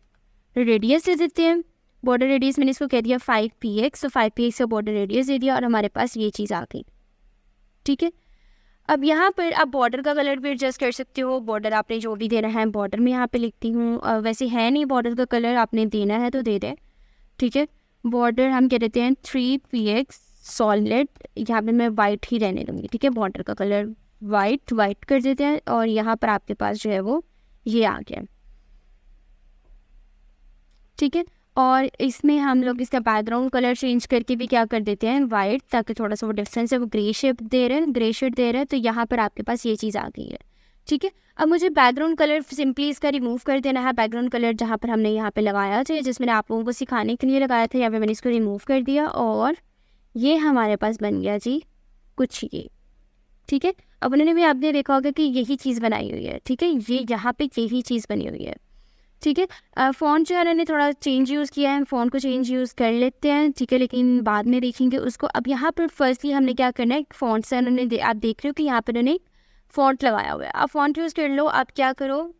Speaker 1: रेडियस दे देते हैं। बॉर्डर रेडियस मैंने इसको कह दिया 5 पी एक्स, तो 5 पी एक्स का बॉर्डर रेडियस दे दिया और हमारे पास ये चीज़ आ गई, ठीक है। अब यहाँ पर आप बॉर्डर का कलर भी एडजस्ट कर सकते हो, बॉर्डर आपने जो भी देना है बॉर्डर में यहाँ पे लिखती हूँ। वैसे है नहीं बॉर्डर का कलर, आपने देना है तो दे दें, ठीक है। बॉर्डर हम कह देते हैं 3 पी एक्स सॉलिड, यहाँ पे मैं वाइट ही रहने दूँगी, ठीक है। बॉर्डर का कलर वाइट कर देते हैं और यहाँ पर आपके पास जो है वो ये आ गया, ठीक है। और इसमें हम लोग इसका बैकग्राउंड कलर चेंज करके भी क्या कर देते हैं वाइट, ताकि थोड़ा सा वो डिफरेंस है, वो ग्रे शेड दे रहे हैं। तो यहाँ पर आपके पास ये चीज़ आ गई है, ठीक है। अब मुझे बैकग्राउंड कलर सिंपली इसका रिमूव कर देना है। बैकग्राउंड कलर जहाँ पर हमने यहाँ पे लगाया था, जिसमें आप लोगों को सिखाने के लिए लगाया था, यहाँ पे मैंने इसको रिमूव कर दिया और ये हमारे पास बन गया जी कुछ ये, ठीक है। अब उन्होंने भी आपने देखा होगा कि यही चीज़ बनाई हुई है, ठीक है। ये यहाँ पे यही चीज़ बनी हुई है, ठीक है। फ़ॉन्ट जो है उन्होंने थोड़ा चेंज यूज़ किया है, फ़ॉन्ट को चेंज यूज़ कर लेते हैं, ठीक है, लेकिन बाद में देखेंगे उसको। अब यहाँ पर फर्स्टली हमने क्या करना है, फ़ॉन्ट से उन्होंने आप देख रहे हो कि यहाँ पर उन्होंने फ़ॉन्ट लगाया हुआ है। आप फ़ॉन्ट यूज़ कर लो। आप क्या करो,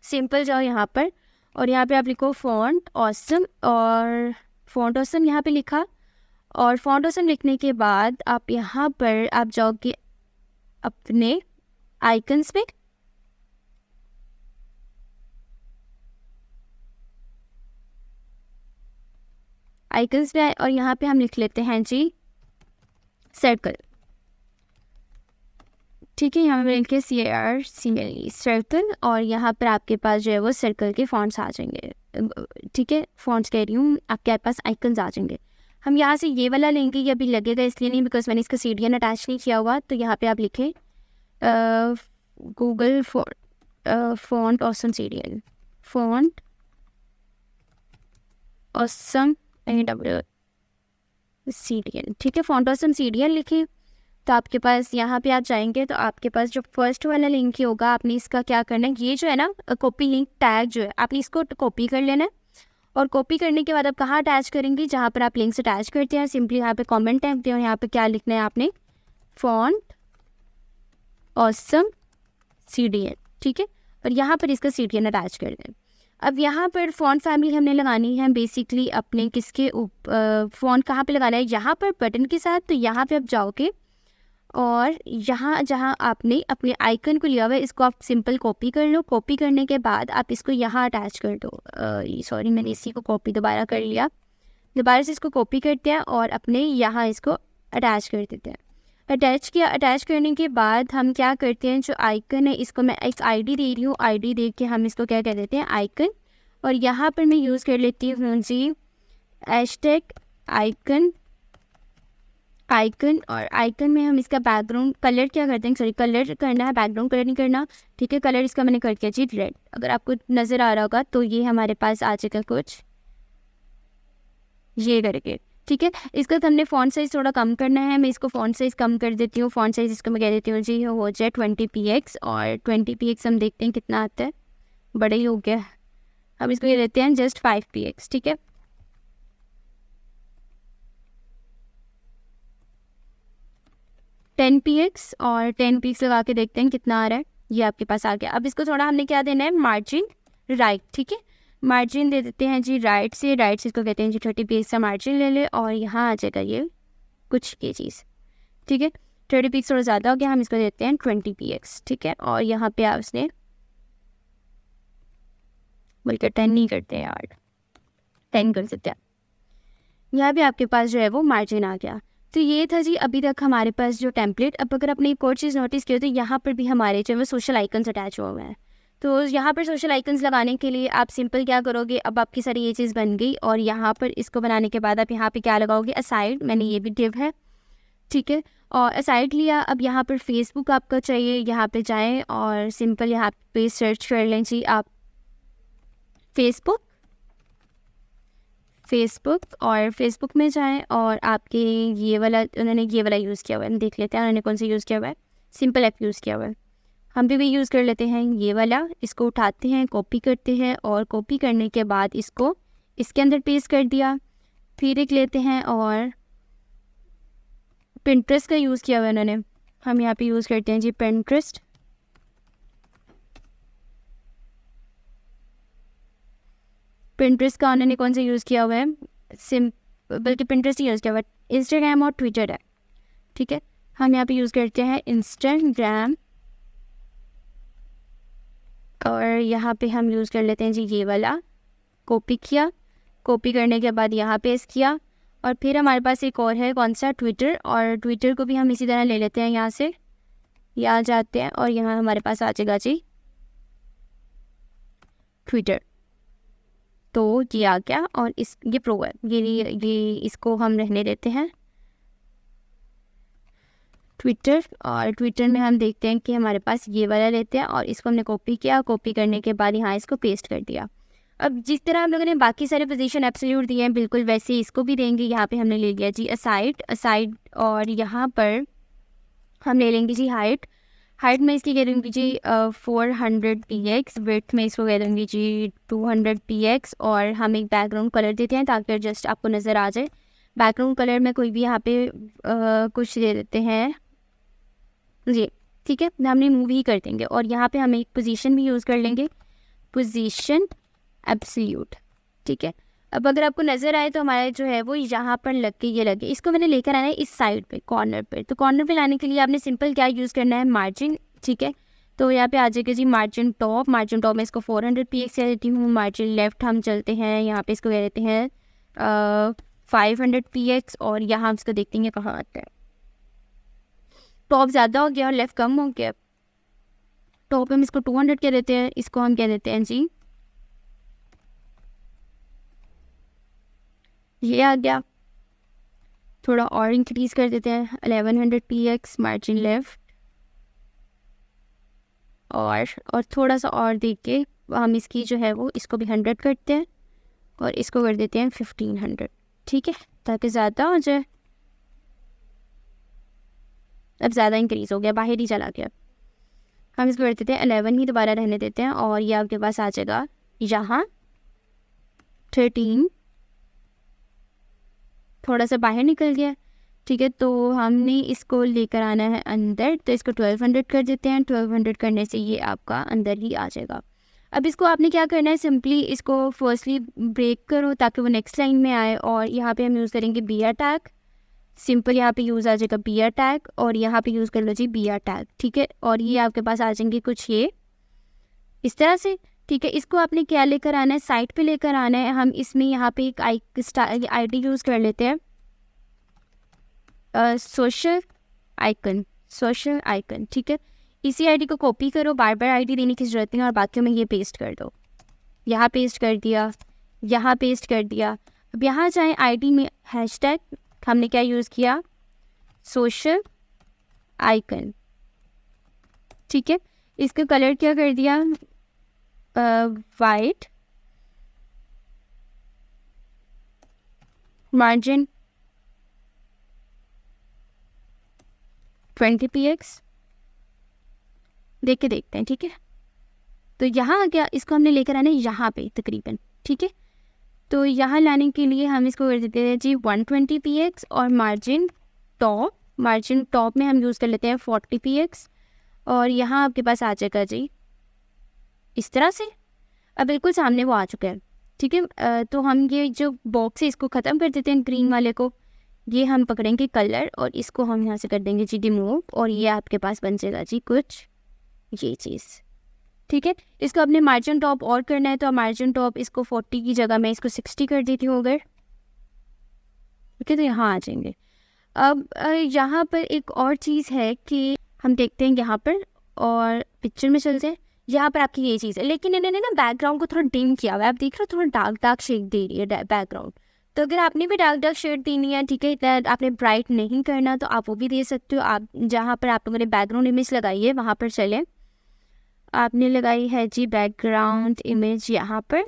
Speaker 1: सिंपल जाओ यहाँ पर और यहाँ पे आप लिखो फ़ॉन्ट ऑसम, और फ़ॉन्ट ऑसम यहाँ पे लिखा। और फ़ॉन्ट ऑसम लिखने के बाद आप यहाँ पर आप जाओगे अपने आइकन्स पे, आइकन्स पे और यहाँ पे हम लिख लेते हैं जी सर्कल, ठीक है। यहाँ पे लिख के CARCLE सर्कल और यहाँ पर आपके पास जो है वो सर्कल के फॉन्ट्स आ जाएंगे, ठीक है। फॉन्ट्स कह रही हूँ, आपके पास आइकन्स आ जाएंगे। हम यहाँ से ये वाला लेंगे, ये अभी लगेगा इसलिए नहीं बिकॉज मैंने इसका CDN अटैच नहीं किया हुआ। तो यहाँ पे आप लिखें Google font awesome CDN, font awesome CDN, ठीक है। फॉन्ट ऑसम CDN लिखें तो आपके पास यहाँ पे आप जाएंगे तो आपके पास जो फर्स्ट वाला लिंक ही होगा, आपने इसका क्या करना है, ये जो है ना कॉपी लिंक टैग जो है, आपने इसको कॉपी कर लेना है। और कॉपी करने के बाद आप कहाँ अटैच करेंगे, जहाँ पर आप लिंक्स अटैच करते हैं, सिंपली यहाँ पे कमेंट टैग दें और यहाँ पे क्या लिखना है आपने, फॉन्ट ऑसम CDN, ठीक है। और यहाँ पर इसका CDN अटैच कर दें। अब यहाँ पर फ़ॉन्ट फैमिली हमने लगानी है बेसिकली अपने किसके फ़ॉन्ट कहाँ पे लगाना है, यहाँ पर बटन के साथ। तो यहाँ पे आप जाओगे और यहाँ जहाँ आपने अपने आइकन को लिया हुआ है इसको आप सिंपल कॉपी कर लो। कॉपी करने के बाद आप इसको यहाँ अटैच कर दो। सॉरी, मैंने इसी को कॉपी दोबारा कर लिया। दोबारा से इसको कॉपी करते हैं और अपने यहाँ इसको अटैच कर देते हैं। अटैच किया, अटैच करने के बाद हम क्या करते हैं, जो आइकन है इसको मैं एक ID दे रही हूँ, ID दे के हम इसको क्या कह देते हैं, आइकन। और यहाँ पर मैं यूज़ कर लेती हूँ जी हैशटैग आइकन, आइकन। और आइकन में हम इसका बैकग्राउंड कलर क्या करते हैं, सॉरी कलर करना है, बैकग्राउंड कलर नहीं करना, ठीक है। कलर इसका मैंने कर दिया जी रेड। अगर आपको नज़र आ रहा होगा तो ये हमारे पास आ जाएगा कुछ ये करके, ठीक है। इसका हमने फ़ॉन्ट साइज़ थोड़ा कम करना है, मैं इसको फ़ॉन्ट साइज़ कम कर देती हूँ। फ़ॉन्ट साइज़ इसको मैं कह देती हूँ जी हो जाए 20 px। और 20 px हम देखते हैं कितना आता है, बड़ा ही हो गया। हम इसको ये देते हैं जस्ट 5 px, ठीक है। टेन px और 10 px लगा के देखते हैं कितना आ रहा है, ये आपके पास आ गया। अब इसको थोड़ा हमने क्या देना है, मार्जिन राइट, ठीक है। मार्जिन दे देते हैं जी राइट से इसको कहते हैं जी 30 px का मार्जिन ले ले और यहाँ आ जाएगा ये कुछ ये चीज़, ठीक है। 30 px थोड़ा ज़्यादा हो गया, हम इसको देते हैं 20 px, ठीक है। और यहाँ पे आप उसने बल्कि 10 नहीं करते हैं यार, 10 कर सकते हैं। यहाँ पे आपके पास जो है वो मार्जिन आ गया। तो ये था जी अभी तक हमारे पास जो टेम्पलेट। अब अगर आपने एक और चीज़ नोटिस की हो तो यहाँ पर भी हमारे जो है वो सोशल आइकन्स अटैच हुए हैं। तो यहाँ पर सोशल आइकन्स लगाने के लिए आप सिंपल क्या करोगे, अब आपकी सारी ये चीज़ बन गई और यहाँ पर इसको बनाने के बाद आप यहाँ पे क्या लगाओगे, असाइड, मैंने ये भी डिव है, ठीक है, और असाइड लिया। अब यहाँ पर फेसबुक आपका चाहिए, यहाँ पे जाएं और सिंपल यहाँ पे सर्च कर लें जी आप फेसबुक और फेसबुक में जाएं और आपके ये वाला, उन्होंने ये वाला यूज़ किया हुआ है, हम देख लेते हैं उन्होंने कौन सा यूज़ किया हुआ है, सिंपल ऐप यूज़ किया हुआ है। हम भी यूज़ कर लेते हैं ये वाला, इसको उठाते हैं, कॉपी करते हैं और कॉपी करने के बाद इसको इसके अंदर पेस्ट कर दिया। फिर एक लेते हैं और पिंटरेस्ट का यूज़ किया हुआ है उन्होंने, हम यहाँ पे यूज़ करते हैं जी पिंटरेस्ट। पिंटरेस्ट का उन्होंने कौन सा यूज़ किया हुआ है, बल्कि पिंटरेस्ट ही यूज़ किया हुआ है। इंस्टाग्राम और ट्विटर है, ठीक है, हम यहाँ पे यूज़ करते हैं इंस्टाग्राम और यहाँ पे हम यूज़ कर लेते हैं जी ये वाला, कॉपी किया, कॉपी करने के बाद यहाँ पेस्ट किया और फिर हमारे पास एक और है कौन सा, ट्विटर, और ट्विटर को भी हम इसी तरह ले लेते हैं, यहाँ से यहाँ जाते हैं और यहाँ हमारे पास आ जाएगा जी ट्विटर। तो ये आ गया और ये प्रो है, ये इसको हम रहने देते हैं ट्विटर। और ट्विटर में हम देखते हैं कि हमारे पास ये वाला लेते हैं और इसको हमने कॉपी किया, कॉपी करने के बाद यहाँ इसको पेस्ट कर दिया। अब जिस तरह हम लोगों ने बाकी सारे पोजीशन एब्सोल्यूट दिए हैं बिल्कुल वैसे ही इसको भी देंगे। यहाँ पे हमने ले लिया जी असाइड और यहाँ पर हम ले लेंगे जी हाइट में इसकी कह दूँगी जी 400 px, विड्थ में इसको कह दूँगी जी 200 px और हम एक बैकग्राउंड कलर देते हैं ताकि जस्ट आपको नज़र आ जाए। बैकग्राउंड कलर में कोई भी यहाँ पे कुछ दे देते हैं जी, ठीक है, हमने मूव ही कर देंगे और यहाँ पे हम एक पोजीशन भी यूज़ कर लेंगे, पोजीशन एब्सोल्यूट, ठीक है। अब अगर आपको नज़र आए तो हमारा जो है वो यहाँ पर लग के ये लगे, इसको मैंने लेकर आना है इस साइड पे कॉर्नर पे। तो कॉर्नर पे लाने के लिए आपने सिंपल क्या यूज़ करना है, मार्जिन, ठीक है। तो यहाँ पे आ जाएगा जी मार्जिन टॉप में इसको 400 px कह देती हूँ। मार्जिन लेफ्ट हम चलते हैं, यहाँ पे इसको कह देते हैं 500 px और यहाँ हम इसको देखते हैं कहाँ आता है। टॉप ज़्यादा हो गया और लेफ़्ट कम हो गया, टॉप हम इसको 200 कह देते हैं, इसको हम कह देते हैं जी ये आ गया। थोड़ा और इंक्रीज़ कर देते हैं 1100 px मार्जिन लेफ़्ट और थोड़ा सा और देख के हम इसकी जो है वो इसको भी 100 करते हैं और इसको कर देते हैं 1500, ठीक है, ताकि ज़्यादा हो जाए। अब ज़्यादा इंक्रीज़ हो गया, बाहर ही चला गया, हम इसको कर देते हैं 11 ही दोबारा रहने देते हैं और ये आपके पास आ जाएगा यहाँ 13, थोड़ा सा बाहर निकल गया, ठीक है। तो हमने इसको लेकर आना है अंदर, तो इसको 1200 कर देते हैं। 1200 करने से ये आपका अंदर ही आ जाएगा। अब इसको आपने क्या करना है, सिंपली इसको फर्स्टली ब्रेक करो ताकि वो नेक्स्ट लाइन में आए और यहाँ पे हम यूज़ करेंगे BR टैग, सिंपल यहाँ पे यूज़ आ जाएगा BR टैग और यहाँ पे यूज़ कर लो जी BR टैग, ठीक है। और ये आपके पास आ जाएंगे कुछ ये इस तरह से, ठीक है। इसको आपने क्या लेकर आना है, साइड पे लेकर आना है। हम इसमें यहाँ पे एक ID यूज़ कर लेते हैं, सोशल आइकन, ठीक है। इसी ID को कॉपी करो, बार बार ID देने की ज़रूरत नहीं और बाकियों में ये पेस्ट कर दो। यहाँ पेस्ट कर दिया, यहाँ पेस्ट कर दिया। अब यहाँ जाएँ ID में हैशटैग, हमने क्या यूज़ किया, सोशल आइकन, ठीक है। इसका कलर क्या कर दिया, वाइट, मार्जिन 20 px, देख के देखते हैं, ठीक है। तो यहाँ आ गया, इसको हमने लेकर आना है यहाँ पे तकरीबन, ठीक है। तो यहाँ लाने के लिए हम इसको कर देते हैं जी 120 px और मार्जिन टॉप में हम यूज़ कर लेते हैं 40 px और यहाँ आपके पास आ जाएगा जी इस तरह से। अब बिल्कुल सामने वो आ चुका है, ठीक है। तो हम ये जो बॉक्स है इसको ख़त्म कर देते हैं, ग्रीन वाले को, ये हम पकड़ेंगे कलर और इसको हम यहाँ से कर देंगे जी रिमूव और ये आपके पास बन जाएगा जी कुछ ये चीज़, ठीक है। इसको अपने मार्जिन टॉप और करना है तो मार्जिन टॉप इसको 40 की जगह मैं इसको 60 कर देती हूँ अगर, ठीक है। तो यहाँ आ जाएंगे। अब यहाँ पर एक और चीज़ है कि हम देखते हैं यहाँ पर और पिक्चर में चलते हैं। यहाँ पर आपकी ये चीज़ है, लेकिन इन्होंने ना बैकग्राउंड को थोड़ा डिम किया हुआ है। आप देख रहे हो थोड़ा डार्क डार्क शेड दे रही है बैकग्राउंड। तो अगर आपने भी डार्क डार्क शेड देनी है, ठीक है, इतना आपने ब्राइट नहीं करना, तो आप वो भी दे सकते हो। आप जहाँ पर आप लोगों ने बैकग्राउंड इमेज लगाई है वहाँ पर चलें। आपने लगाई है जी बैकग्राउंड इमेज यहाँ पर।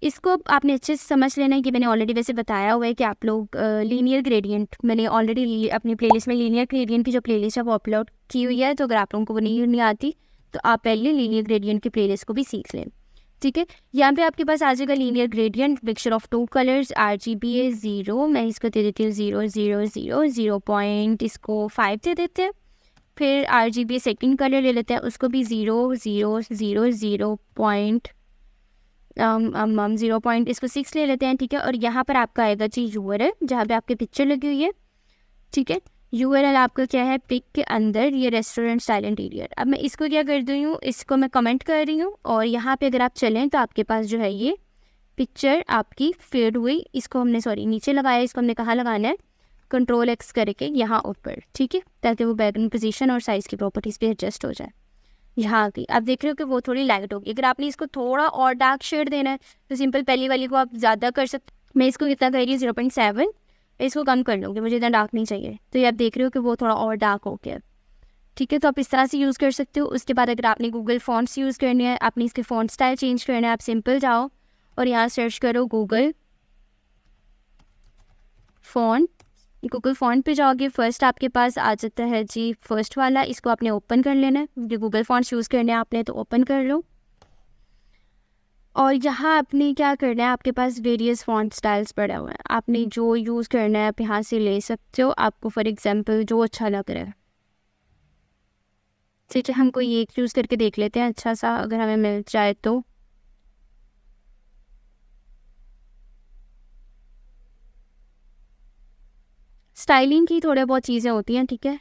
Speaker 1: इसको आपने अच्छे से समझ लेना है कि मैंने ऑलरेडी वैसे बताया हुआ है कि आप लोग लीनियर ग्रेडियंट, मैंने ऑलरेडी अपनी प्लेलिस्ट में लीनियर ग्रेडियंट की जो प्लेलिस्ट है वो अपलोड की हुई है। तो अगर आप लोगों को वो नहीं आती तो आप पहले लीनियर ग्रेडियंट की प्लेलिस्ट को भी सीख लें, ठीक है। यहाँ पे आपके पास आ जाएगा linear gradient, mixture of 2 colours, RGB है 0, मैं इसको दे देती हूँ 0.0 इसको 5 दे देते हैं। फिर RGB सेकंड कलर ले लेते हैं, उसको भी 0.0 इसको 6 ले लेते हैं, ठीक है। और यहाँ पर आपका आएगा जी URL जहाँ पे आपकी पिक्चर लगी हुई है, ठीक है। URL आपका क्या है, पिक के अंदर ये रेस्टोरेंट साइलेंट एरिया। अब मैं इसको क्या कर रही हूँ, इसको मैं कमेंट कर रही हूँ और यहाँ पे अगर आप चलें तो आपके पास जो है ये पिक्चर आपकी फेड हुई। इसको हमने नीचे लगाया, इसको हमने कहाँ लगाना है, Ctrl+X करके यहाँ ऊपर, ठीक है, ताकि वो बैकग्राउंड पोजीशन और साइज़ की प्रॉपर्टीज़ भी एडजस्ट हो जाए। यहाँ की आप देख रहे हो कि वो थोड़ी लाइट होगी। अगर आपने इसको थोड़ा और डार्क शेड देना है तो सिंपल पहली वाली को आप ज़्यादा कर सकते। मैं इसको कितना कर रही हूँ 0.7, इसको कम कर लूँगी, मुझे इतना डार्क नहीं चाहिए। तो ये आप देख रहे हो कि वो थोड़ा और डार्क हो गया, ठीक है। तो आप इस तरह से यूज़ कर सकते हो। उसके बाद अगर आपने गूगल फॉन्ट्स यूज़ करनी है, आपने इसके फॉन्ट स्टाइल चेंज करना है, आप सिंपल जाओ और यहाँ सर्च करो गूगल फॉन्ट पे जाओगे, फर्स्ट आपके पास आ जाता है जी फर्स्ट वाला, इसको आपने ओपन कर लेना है। जो गूगल फॉन्ट्स यूज़ करने हैं आपने तो ओपन कर लो। और यहाँ आपने क्या करना है, आपके पास वेरियस फॉन्ट स्टाइल्स पड़ा हुआ है, आपने जो यूज़ करना है आप यहाँ से ले सकते हो, आपको फॉर एग्जांपल जो अच्छा लग रहा है। ठीक है, हम कोई एक यूज़ करके देख लेते हैं अच्छा सा, अगर हमें मिल जाए तो। स्टाइलिंग की थोड़ी बहुत चीज़ें होती हैं, ठीक है,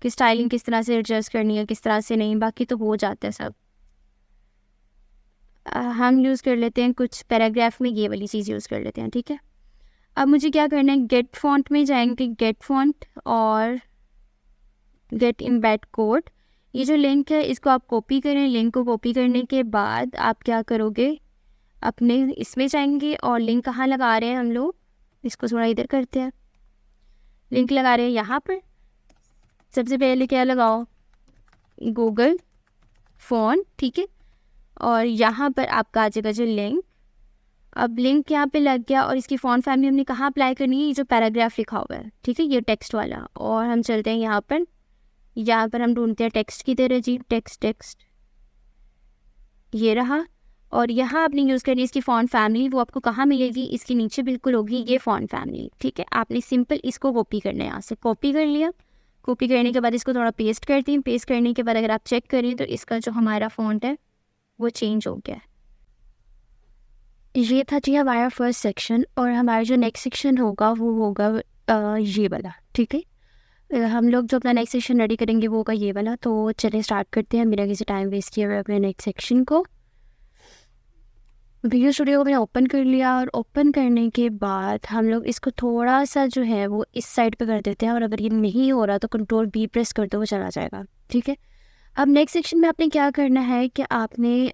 Speaker 1: कि स्टाइलिंग किस तरह से एडजस्ट करनी है, किस तरह से नहीं, बाकी तो हो जाता है सब। हम यूज़ कर लेते हैं कुछ पैराग्राफ में ये वाली चीज़ यूज़ कर लेते हैं, ठीक है। अब मुझे क्या करना है, गेट फॉन्ट में जाएंगे, गेट फॉन्ट और गेट एम्बेड कोड, ये जो लिंक है इसको आप कॉपी करें। लिंक को कॉपी करने के बाद आप क्या करोगे, अपने इसमें जाएंगे और लिंक कहाँ लगा रहे हैं हम लोग, इसको थोड़ा इधर करते हैं, लिंक लगा रहे हैं यहाँ पर। सबसे पहले क्या लगाओ, गूगल फॉन्ट, ठीक है, और यहाँ पर आपका आ जाएगा जो लिंक। अब लिंक यहाँ पे लग गया और इसकी फॉन्ट फैमिली हमने कहाँ अप्लाई करनी है, ये जो पैराग्राफ लिखा हुआ है, ठीक है, ये टेक्स्ट वाला। और हम चलते हैं यहाँ पर हम ढूंढते हैं टेक्स्ट की तरह जी, टेक्स्ट ये रहा। और यहाँ आपने यूज़ करनी है इसकी फॉन्ट फैमिली, वो आपको कहाँ मिलेगी, इसके नीचे बिल्कुल होगी ये फॉन्ट फैमिली, ठीक है। आपने सिंपल इसको कॉपी करना है, यहाँ से कॉपी कर लिया। कॉपी करने के बाद इसको थोड़ा पेस्ट करती हैं, पेस्ट करने के बाद अगर आप चेक करें तो इसका जो हमारा फॉन्ट है वो चेंज हो गया है। ये था जी हमारा फर्स्ट सेक्शन, और हमारा जो नेक्स्ट सेक्शन होगा वो होगा ये वाला, ठीक है। हम लोग जो अपना नेक्स्ट सेक्शन रेडी करेंगे वो होगा ये वाला। तो चलिए स्टार्ट करते हैं, बिना किसी टाइम वेस्ट किए हुए अपने नेक्स्ट सेक्शन को। वीडियो स्टूडियो को मैंने ओपन कर लिया, और ओपन करने के बाद हम लोग इसको थोड़ा सा जो है वो इस साइड पे कर देते हैं, और अगर ये नहीं हो रहा तो Ctrl+B प्रेस कर दो, वो चला जाएगा, ठीक है। अब नेक्स्ट सेक्शन में आपने क्या करना है कि आपने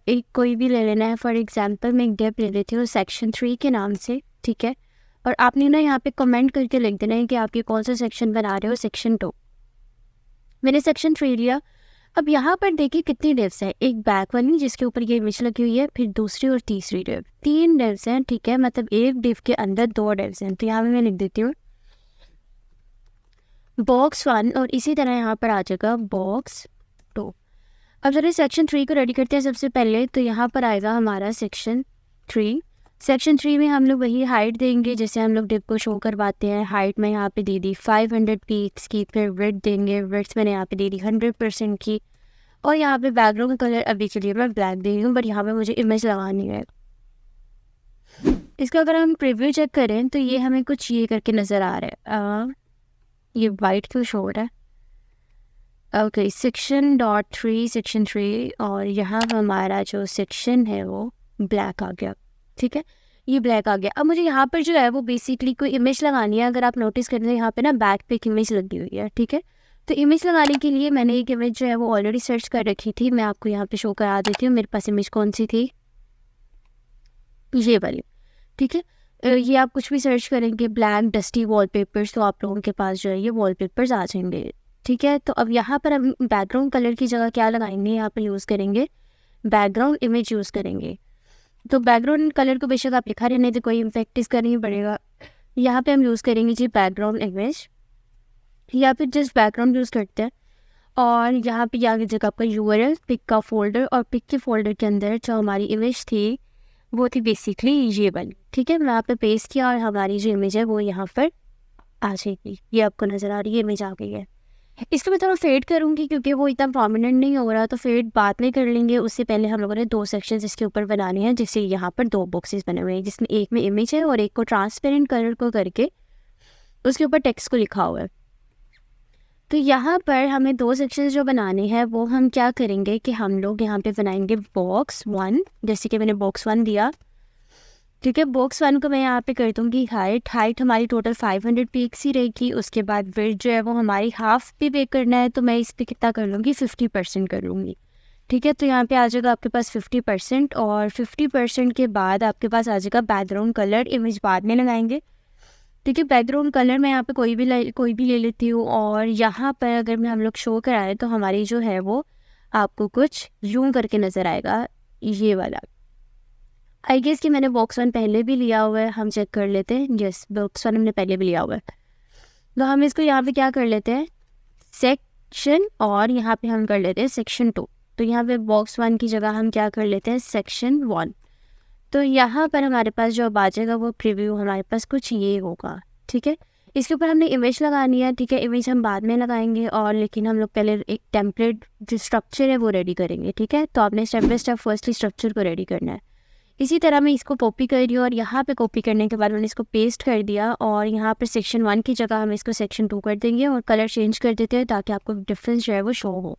Speaker 1: एक कोई भी ले लेना है। फॉर एग्जांपल मैं एक डिप ले लेती हूँ सेक्शन 3 के नाम से, ठीक है। और आपने ना यहाँ पे कमेंट करके लिख देना है कि आप ये कौन सा सेक्शन बना रहे हो, सेक्शन 2। मैंने सेक्शन 3 लिया। अब यहाँ पर देखिए कितनी डिव्स है, एक बैक वाली जिसके ऊपर ये इमेज लगी हुई है, फिर दूसरी और तीसरी डिव, 3 डिव्स हैं, ठीक है। मतलब एक डिव के अंदर 2 डिव्स हैं। तो यहाँ पे मैं लिख देती हूँ बॉक्स 1, और इसी तरह यहाँ पर आ जाएगा बॉक्स 2। अब जरा सेक्शन 3 को रेडी करते हैं सबसे पहले। तो यहाँ पर आएगा हमारा सेक्शन 3। सेक्शन 3 में हम लोग वही हाइट देंगे जैसे हम लोग डिप को शो करवाते हैं। हाइट में यहाँ पे दे दी 500 पीक्स की, फिर विड्थ देंगे, विड्थ मैंने यहाँ पे दे दी 100% की। और यहाँ पे बैकग्राउंड का कलर अभी के लिए मैं ब्लैक दे रही हूँ, बट यहाँ पे मुझे इमेज लगानी है। इसका अगर हम प्रीव्यू चेक करें तो ये हमें कुछ ये करके नज़र आ रहा है, ये वाइट क्यों शो हो रहा है। ओके, सेक्शन 3, और यहाँ हमारा जो सेक्शन है वो ब्लैक आ गया, ठीक है। ये ब्लैक आ गया। अब मुझे यहाँ पर जो है वो बेसिकली कोई इमेज लगानी है। अगर आप नोटिस करें तो यहाँ पे ना बैक पे एक इमेज लगी हुई है, ठीक है। तो इमेज लगाने के लिए मैंने एक इमेज जो है वो ऑलरेडी सर्च कर रखी थी, मैं आपको यहाँ पे शो करा देती हूँ। मेरे पास इमेज कौन सी थी, ये वाली, ठीक है। ये आप कुछ भी सर्च करेंगे ब्लैक डस्टी वॉलपेपर्स, तो आप लोगों के पास जो है ये वॉलपेपर्स आ जाएंगे, ठीक है। तो अब यहाँ पर हम बैकग्राउंड कलर की जगह क्या लगाएंगे, यहाँ पर यूज़ करेंगे बैकग्राउंड इमेज यूज़ करेंगे। तो बैकग्राउंड कलर को बेशक आप लिखा रहने तो कोई प्रैक्टिस करनी ही पड़ेगा। यहाँ पे हम यूज़ करेंगे जी बैकग्राउंड इमेज, या फिर जस्ट बैकग्राउंड यूज़ करते हैं। और यहाँ पे आगे जगह आपका यूआरएल पिक का फोल्डर, और पिक के फोल्डर के अंदर जो हमारी इमेज थी वो थी बेसिकली ये वाली, ठीक है। मैं यहाँ पे पेस्ट किया और हमारी जो इमेज है वो यहाँ पर आ जाएगी। ये आपको नज़र आ रही है, इमेज आ गई है। इसको मैं थोड़ा फेड करूँगी क्योंकि वो इतना प्रोमिनेंट नहीं हो रहा, तो फेड बाद में कर लेंगे। उससे पहले हम लोगों ने 2 सेक्शंस इसके ऊपर बनाने हैं, जिससे यहाँ पर 2 बॉक्सेस बने हुए हैं, जिसमें एक में इमेज है और एक को ट्रांसपेरेंट कलर को करके उसके ऊपर टेक्स्ट को लिखा हुआ है। तो यहाँ पर हमें 2 सेक्शंस जो बनाने हैं वो हम क्या करेंगे कि हम लोग यहाँ पे बनाएंगे बॉक्स 1, जैसे कि मैंने बॉक्स 1 दिया, ठीक है। बॉक्स 1 को मैं यहाँ पे कर दूँगी हाइट हमारी टोटल 500 पिक्स ही रहेगी। उसके बाद विड्थ जो है वो हमारी हाफ पे पे करना है, तो मैं इस पर कितना कर लूँगी, 50% कर लूँगी, ठीक है। तो यहाँ पे आ जाएगा आपके पास 50%, और 50% के बाद आपके पास आ जाएगा बैकग्राउंड कलर, इमेज बाद में लगाएंगे, ठीक है। बैकग्राउंड कलर मैं यहाँ पे कोई भी ले लेती हूँ। और यहाँ पर अगर मैं हम लोग शो कराएं तो हमारी जो है वो आपको कुछ यूं करके नज़र आएगा, ये वाला। आई गेस कि मैंने बॉक्स 1 पहले भी लिया हुआ है, हम चेक कर लेते हैं। यस, बॉक्स 1 हमने पहले भी लिया हुआ है। तो हम इसको यहाँ पे क्या कर लेते हैं, सेक्शन, और यहाँ पे हम कर लेते हैं सेक्शन 2। तो यहाँ पे बॉक्स 1 की जगह हम क्या कर लेते हैं, सेक्शन 1। तो यहाँ पर हमारे पास जो अब आ जाएगा वो प्रीव्यू हमारे पास कुछ ये होगा, ठीक है। इसके ऊपर हमने इमेज लगानी है, ठीक है। इमेज हम बाद में लगाएंगे, और लेकिन हम लोग पहले एक टेम्पलेट जो स्ट्रक्चर है वो रेडी करेंगे, ठीक है। तो आपने step by step firstly structure को रेडी करना है। इसी तरह मैं इसको कॉपी कर रही हूँ, और यहाँ पे कॉपी करने के बाद मैंने इसको पेस्ट कर दिया, और यहाँ पर सेक्शन 1 की जगह हम इसको सेक्शन 2 कर देंगे, और कलर चेंज कर देते हैं ताकि आपको डिफरेंस जो है वो शो हो।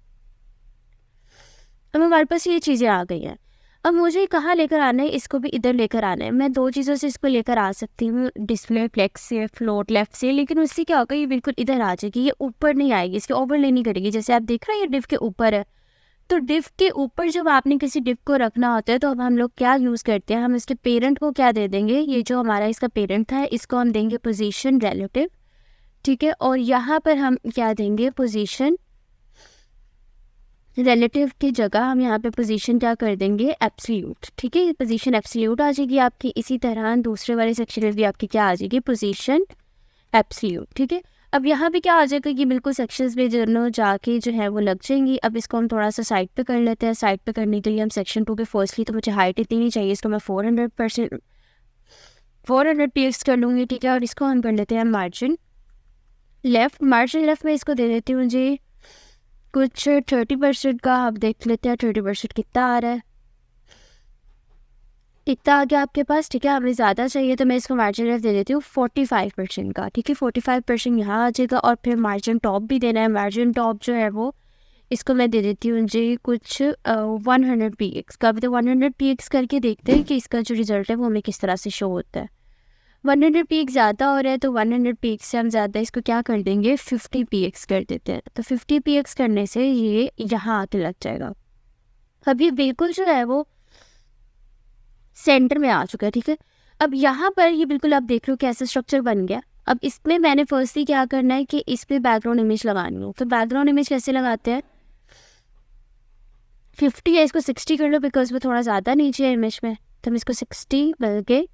Speaker 1: अब हमारे पास ये चीज़ें आ गई हैं। अब मुझे कहाँ लेकर आना है, इसको भी इधर लेकर आना है। मैं 2 चीज़ों से इसको लेकर आ सकती हूँ, डिस्प्ले फ्लेक्स से, फ्लोट लेफ्ट से, लेकिन उससे क्या होगा, ये बिल्कुल इधर आ जाएगी, ये ऊपर नहीं आएगी, इसकी ओवरले नहीं करेगी। जैसे आप देख रहे हैं ये डिव के ऊपर है, तो डिव के ऊपर जब आपने किसी डिव को रखना होता है तो अब हम लोग क्या यूज़ करते हैं, हम इसके पेरेंट को क्या दे देंगे, ये जो हमारा इसका पेरेंट था इसको हम देंगे पोजीशन रिलेटिव, ठीक है। और यहाँ पर हम क्या देंगे, पोजीशन रिलेटिव की जगह हम यहाँ पे पोजीशन क्या कर देंगे, एब्सोल्यूट, ठीक है। पोजीशन एब्सोल्यूट आ जाएगी आपकी। इसी तरह दूसरे वाले सेक्शन में भी आपकी क्या आ जाएगी, पोजीशन एब्सोल्यूट, ठीक है। अब यहाँ पे क्या आ जाएगा कि बिल्कुल सेक्शंस में दोनों जाके जो है वो लग जाएंगी। अब इसको हम थोड़ा सा साइड पे कर लेते हैं। साइड पे करने के लिए हम सेक्शन 2 पे फर्स्टली तो मुझे हाइट इतनी नहीं चाहिए, इसको मैं 400 पीस कर लूँगी, ठीक है। और इसको हम कर लेते हैं मार्जिन लेफ़्ट में इसको दे देती हूँ जी कुछ 30% का। आप देख लेते हैं 30% कितना आ रहा है, इतना आ गया आपके पास, ठीक है। हमें ज़्यादा चाहिए तो मैं इसको मार्जिन लेफ्ट दे देती हूँ 45% का, ठीक है। 45% यहाँ आ जाएगा, और फिर मार्जिन टॉप भी देना है। मार्जिन टॉप जो है वो इसको मैं दे देती हूँ जी कुछ 100 px का। अभी तो 100 px करके देखते हैं कि इसका जो रिज़ल्ट है वो हमें किस तरह से शो होता है। 100 px ज़्यादा हो रहा है, तो 100 px से हम ज़्यादा इसको क्या कर देंगे, 50 px कर देते हैं। तो 50 px करने से ये यहाँ आके लग जाएगा। अब ये बिल्कुल जो है वो सेंटर में आ चुका है, ठीक है। अब यहाँ पर ये बिल्कुल आप देख लो कैसा स्ट्रक्चर बन गया। अब इसमें मैंने फर्स्टली क्या करना है कि इस पर बैकग्राउंड इमेज लगानी हो। तो बैकग्राउंड इमेज कैसे लगाते हैं, 50 है, इसको 60 कर लो बिकॉज वो थोड़ा ज़्यादा नीचे है इमेज में, तो हम इसको 60 बल्कि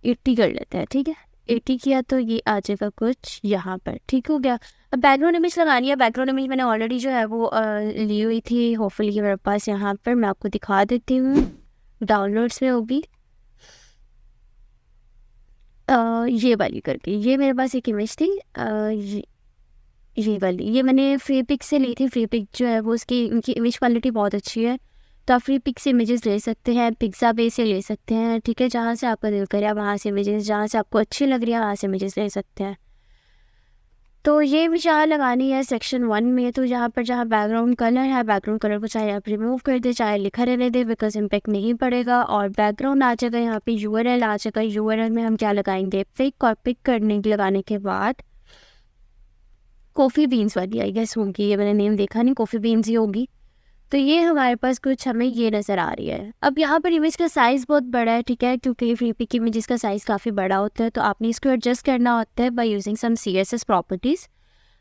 Speaker 1: 80 कर लेते हैं, ठीक है। 80 किया तो ये आ जाएगा कुछ यहाँ पर, ठीक हो गया। अब बैकग्राउंड इमेज लगानी है। बैकग्राउंड इमेज मैंने ऑलरेडी जो है वो ली हुई थी, होपफुली मेरे पास यहाँ पर मैं आपको दिखा देती हूँ, डाउनलोड्स में होगी ये वाली करके। ये मेरे पास एक इमेज थी ये वाली, ये मैंने फ्री पिक से ली थी। फ्री पिक जो है वो उसकी इनकी इमेज क्वालिटी बहुत अच्छी है, तो आप फ्री पिक से इमेजेस ले सकते हैं, पिक्साबे से ले सकते हैं, ठीक है। जहाँ से आपका दिल करे वहाँ से इमेजेस, जहाँ से आपको अच्छी लग रही है वहाँ से इमेजेस ले सकते हैं। तो ये भी जहाँ लगानी है सेक्शन 1 में, तो यहाँ पर जहाँ बैकग्राउंड कलर है, बैकग्राउंड कलर को चाहे आप रिमूव कर दे चाहे लिखा रहने दे, बिकॉज इम्पैक्ट नहीं पड़ेगा। और बैकग्राउंड आ जाएगा, यहाँ पे यूआरएल आ जाएगा। यूआरएल में हम क्या लगाएंगे, पिक, और पिक करने लगाने के बाद कॉफ़ी बीन्स वाली आई गेस होगी, ये मैंने नेम देखा नहीं, कॉफ़ी बीन्स ही होगी। तो ये हमारे पास कुछ हमें ये नज़र आ रही है। अब यहाँ पर इमेज का साइज़ बहुत बड़ा है, ठीक है, क्योंकि फ्री पिक इमेज का साइज़ काफ़ी बड़ा होता है, तो आपने इसको एडजस्ट करना होता है by using some CSS properties.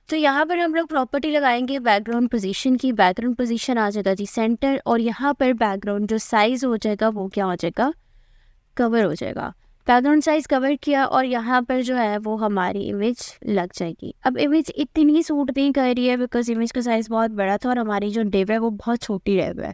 Speaker 1: तो यहाँ पर हम लोग प्रॉपर्टी लगाएंगे बैकग्राउंड पोजीशन की। बैकग्राउंड पोजीशन आ जाएगा जी सेंटर, और यहाँ पर बैकग्राउंड जो साइज़ हो जाएगा वो क्या हो जाएगा, कवर हो जाएगा। बैकग्राउंड साइज कवर किया, और यहाँ पर जो है वो हमारी इमेज लग जाएगी। अब इमेज इतनी सूट नहीं कर रही है बिकॉज इमेज का साइज़ बहुत बड़ा था और हमारी जो डिव है वो बहुत छोटी डिव है।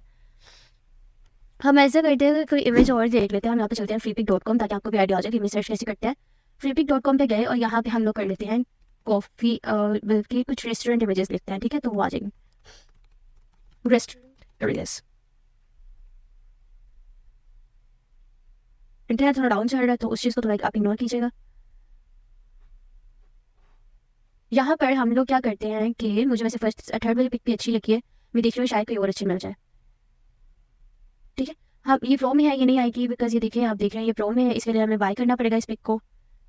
Speaker 1: हम ऐसा करते हैं, कोई इमेज और देख लेते हैं। हम यहाँ पे चलते हैं freepik.com, ताकि आपको भी आइडिया हो जाए कि इमेज सर्च कैसे करते हैं। freepik.com पे गए और यहाँ पे हम लोग कर लेते हैं कॉफ़ी, बल्कि कुछ रेस्टोरेंट इमेजेस लिखते हैं, ठीक है, तो वो आ जाएंगे रेस्टोरेंट। इंटरनेट थोड़ा डाउन चल रहा है, तो उस चीज़ को थोड़ा आप इग्नोर कीजिएगा। यहाँ पर हम लोग क्या करते हैं कि मुझे वैसे फर्स्ट थर्ड वाली पिक भी अच्छी लगी है, मैं देख रही हूँ शायद कोई और अच्छी मिल जाए, ठीक है। हाँ, ये प्रो में है, ये नहीं आएगी बिकॉज ये देखिए, आप देख रहे हैं ये प्रो में है, इसके लिए हमें बाय करना पड़ेगा इस पिक को,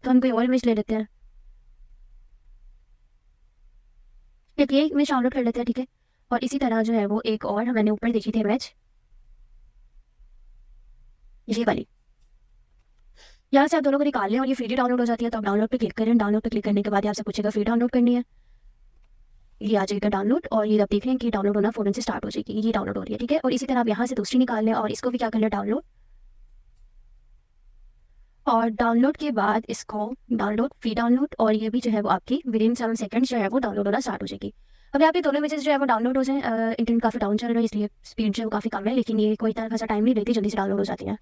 Speaker 1: तो हम कोई और इमेज ले लेते हैं। ये इमेज डाउनलोड कर लेते हैं, ठीक है। और इसी तरह जो है वो एक और मैंने ऊपर देखी थी इमेज, ये वाली, यहाँ से आप दोनों को निकाल लें और ये फ्री डाउनलोड हो जाती है। तो आप डाउनलोड पे क्लिक करें, डाउनलोड पे क्लिक करने के बाद आपसे पूछेगा फ्री डाउनलोड करनी है, ये आ जाएगा डाउनलोड, और ये आप देख रहे हैं कि डाउनलोड होना फ़ौरन से स्टार्ट हो जाएगी, ये डाउनलोड हो रही है, ठीक है। और इसी तरह आप यहाँ से दूसरी निकाल लें और इसको भी क्या कर लें, डाउनलोड। और डाउनलोड के बाद इसको डाउनलोड, फ्री डाउनलोड, और ये भी जो है वो आपकी विदिन 7 सेकंड्स जो है वो डाउनलोड होना स्टार्ट हो जाएगी। अब यहाँ पे दोनों इमेजेस जो है वो डाउनलोड हो जाए। इंटरनेट काफ़ी डाउन चल रहा है इसलिए स्पीड जो है वो काफ़ी कम है, लेकिन ये कोई तरह का टाइम नहीं लेती, जल्दी से डाउनलोड हो जाती है।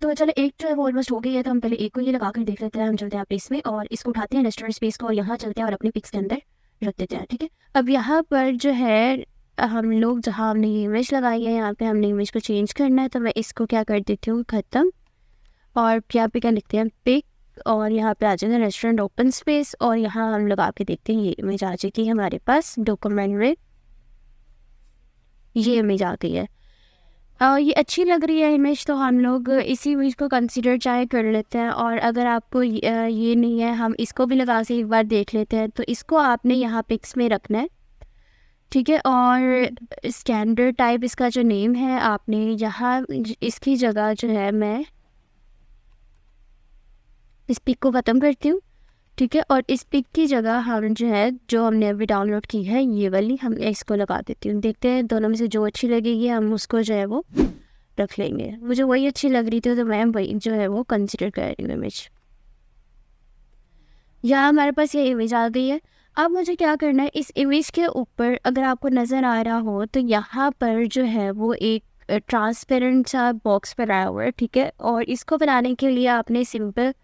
Speaker 1: तो चलो एक जो है वो ऑलमोस्ट हो गई है, तो हम पहले एक को ये लगा कर देख लेते हैं। हम चलते हैं अपने इसमें और इसको उठाते हैं रेस्टोरेंट स्पेस को, और यहाँ चलते हैं और अपने पिक्स के अंदर रख देते हैं, ठीक है। अब यहाँ पर जो है हम लोग जहाँ हमने ये इमेज लगाई है, यहाँ पे हमने इमेज को चेंज करना है, तो मैं इसको क्या कर देती हूँ, ख़त्म। और यहाँ पे क्या लिखते हैं, पिक, और यहाँ पे आ जाएगा रेस्टोरेंट ओपन स्पेस, और यहाँ हम लगा के देखते हैं ये इमेज आ जाएगी हमारे पास डॉक्यूमेंट में, ये इमेज आ गई है। ये अच्छी लग रही है इमेज, तो हम लोग इसी इमेज को कंसीडर चाहे कर लेते हैं। और अगर आपको ये नहीं है, हम इसको भी लगा के एक बार देख लेते हैं। तो इसको आपने यहाँ पिक्स में रखना है, ठीक है। और स्टैंडर्ड टाइप इसका जो नेम है, आपने यहाँ इसकी जगह जो है मैं इस पिक को ख़त्म करती हूँ, ठीक है। और इस पिक की जगह हम जो है, जो हमने अभी डाउनलोड की है ये वाली, हम इसको लगा देती हूँ। देखते हैं दोनों में से जो अच्छी लगेगी हम उसको जो है वो रख लेंगे। मुझे वही अच्छी लग रही थी तो मैं वही जो है वो कंसिडर कर रही हूँ इमेज। यहाँ हमारे पास ये इमेज आ गई है। अब मुझे क्या करना है, इस इमेज के ऊपर अगर आपको नज़र आ रहा हो तो यहाँ पर जो है वो एक ट्रांसपेरेंट सा बॉक्स बनाया हुआ है, ठीक है। और इसको बनाने के लिए आपने सिंपल,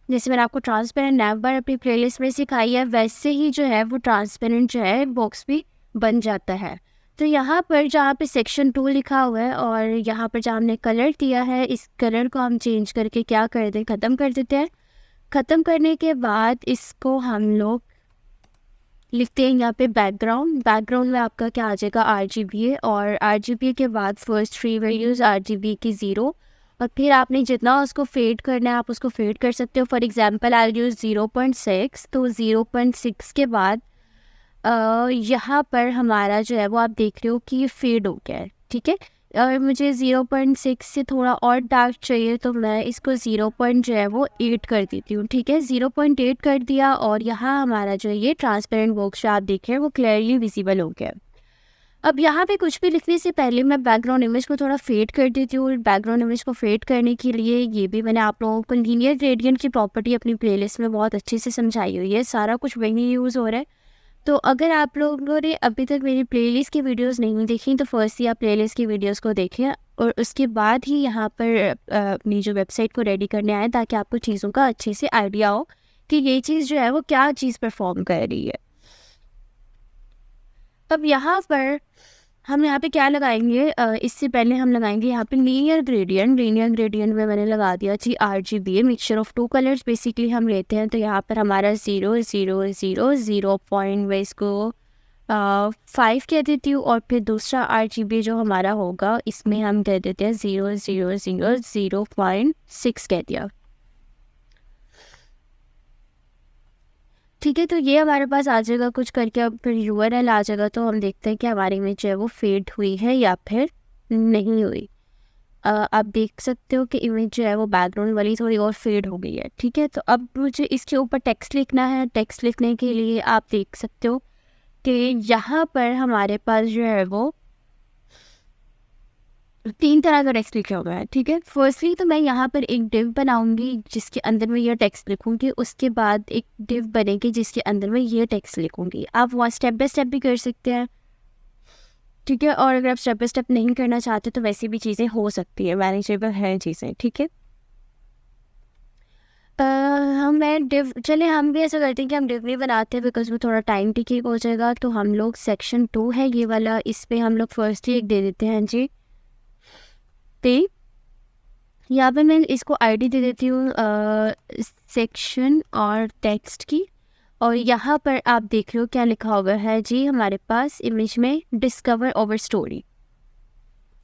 Speaker 1: जैसे मैंने आपको ट्रांसपेरेंट नैव बार अपनी प्लेलिस्ट में सिखाई है, वैसे ही जो है वो ट्रांसपेरेंट जो है बॉक्स भी बन जाता है। तो यहाँ पर जहाँ पे सेक्शन 2 लिखा हुआ है और यहाँ पर जहाँ हमने कलर दिया है, इस कलर को हम चेंज करके क्या कर दें, ख़त्म कर देते हैं। ख़त्म करने के बाद इसको हम लोग लिखते हैं यहाँ पे बैकग्राउंड। बैकग्राउंड में आपका क्या आ जाएगा, RGBA, और RGBA के बाद फर्स्ट 3 वैल्यूज़ RGB की 0, और फिर आपने जितना उसको फेड करना है आप उसको फेड कर सकते हो। फॉर एग्जांपल आई यूज़ 0.6, तो 0.6 के बाद यहाँ पर हमारा जो है वो आप देख रहे हो कि ये फेड हो गया है, ठीक है। और मुझे 0.6 से थोड़ा और डार्क चाहिए, तो मैं इसको 0.8 कर देती हूँ, ठीक है। 0.8 कर दिया, और यहाँ हमारा जो है ये ट्रांसपेरेंट बॉक्स जो आप देख रहे हैं वो क्लियरली विजिबल हो गया। अब यहाँ पे कुछ भी लिखने से पहले मैं बैकग्राउंड इमेज को थोड़ा फेड कर देती हूँ। बैकग्राउंड इमेज को फेड करने के लिए ये भी मैंने आप लोगों को लीनियर ग्रेडियंट की प्रॉपर्टी अपनी प्लेलिस्ट में बहुत अच्छे से समझाई हुई है, सारा कुछ वही यूज़ हो रहा है। तो अगर आप लोगों ने अभी तक मेरी प्लेलिस्ट की वीडियोस नहीं देखी तो फर्स्ट ही आप प्लेलिस्ट की वीडियोस को देखें, और उसके बाद ही यहाँ पर अपनी जो वेबसाइट को रेडी करने आए, ताकि आपको चीज़ों का अच्छे से आइडिया हो कि ये चीज़ जो है वो क्या चीज़ परफॉर्म कर रही है। अब यहाँ पर हम यहाँ पे क्या लगाएंगे, इससे पहले हम लगाएंगे यहाँ पे लीनियर ग्रेडियंट। लीनियर ग्रेडियंट में मैंने लगा दिया जी RGB, mixture of two colours basically हम लेते हैं। तो यहाँ पर हमारा 0 0 0 0 मैं इसको 5 कह देती हूँ, और फिर दूसरा RGB जो हमारा होगा इसमें हम कह देते हैं 0 0 0 0.6 कह दिया। ठीक है, तो ये हमारे पास आ जाएगा कुछ करके। अब फिर URL आ जाएगा, तो हम देखते हैं कि हमारी इमेज जो है वो फेड हुई है या फिर नहीं हुई। आप देख सकते हो कि इमेज जो है वो बैकग्राउंड वाली थोड़ी और फेड हो गई है। ठीक है, तो अब मुझे इसके ऊपर टेक्स्ट लिखना है। टेक्स्ट लिखने के लिए आप देख सकते हो कि यहाँ पर हमारे पास जो है वो 3 तरह का टेक्स्ट लिखा हुआ है। ठीक है, फर्स्टली तो मैं यहाँ पर एक डिव बनाऊंगी जिसके अंदर मैं ये टेक्स्ट लिखूंगी। उसके बाद एक डिव बनेगी जिसके अंदर मैं ये टेक्स्ट लिखूंगी। आप वहाँ स्टेप बाय स्टेप भी कर सकते हैं। ठीक है, और अगर आप स्टेप बाय स्टेप नहीं करना चाहते तो वैसी भी चीज़ें हो सकती है, मैनेजेबल है चीज़ें। ठीक है, मैं डिव, चले हम भी ऐसा करते हैं कि हम डिव भी बनाते हैं बिकॉज वो थोड़ा टाइम टेकिंग हो जाएगा। तो हम लोग सेक्शन 2 है ये वाला, इस पर हम लोग फर्स्ट ही एक दे देते हैं जी पे। यहाँ पे मैं इसको आईडी दे देती हूँ सेक्शन और टेक्स्ट की। और यहाँ पर आप देख रहे हो क्या लिखा हुआ है जी हमारे पास इमेज में, डिस्कवर ओवर स्टोरी।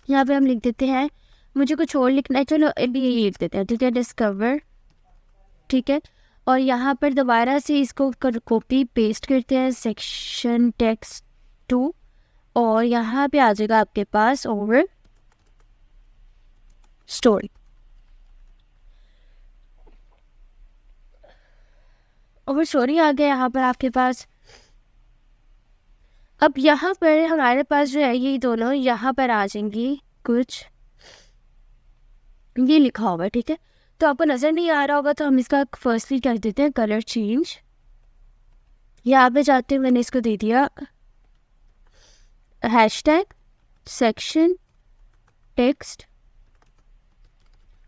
Speaker 1: यहाँ पे हम लिख देते हैं, मुझे कुछ और लिखना है, चलो अभी ये लिख देते हैं। ठीक है, डिस्कवर। ठीक है, और यहाँ पर दोबारा से इसको कॉपी पेस्ट करते हैं, सेक्शन टेक्स्ट 2, और यहाँ पे आ जाएगा आपके पास ओवर स्टोरी। ओवर स्टोरी आ गया यहाँ पर आपके पास। अब यहाँ पर हमारे पास जो है ये दोनों यहाँ पर आ जाएंगी, कुछ ये लिखा होगा। ठीक है, तो आपको नज़र नहीं आ रहा होगा तो हम इसका फर्स्टली कर देते हैं कलर चेंज। यहाँ पे जाते हुए मैंने इसको दे दिया हैशटैग सेक्शन टेक्स्ट,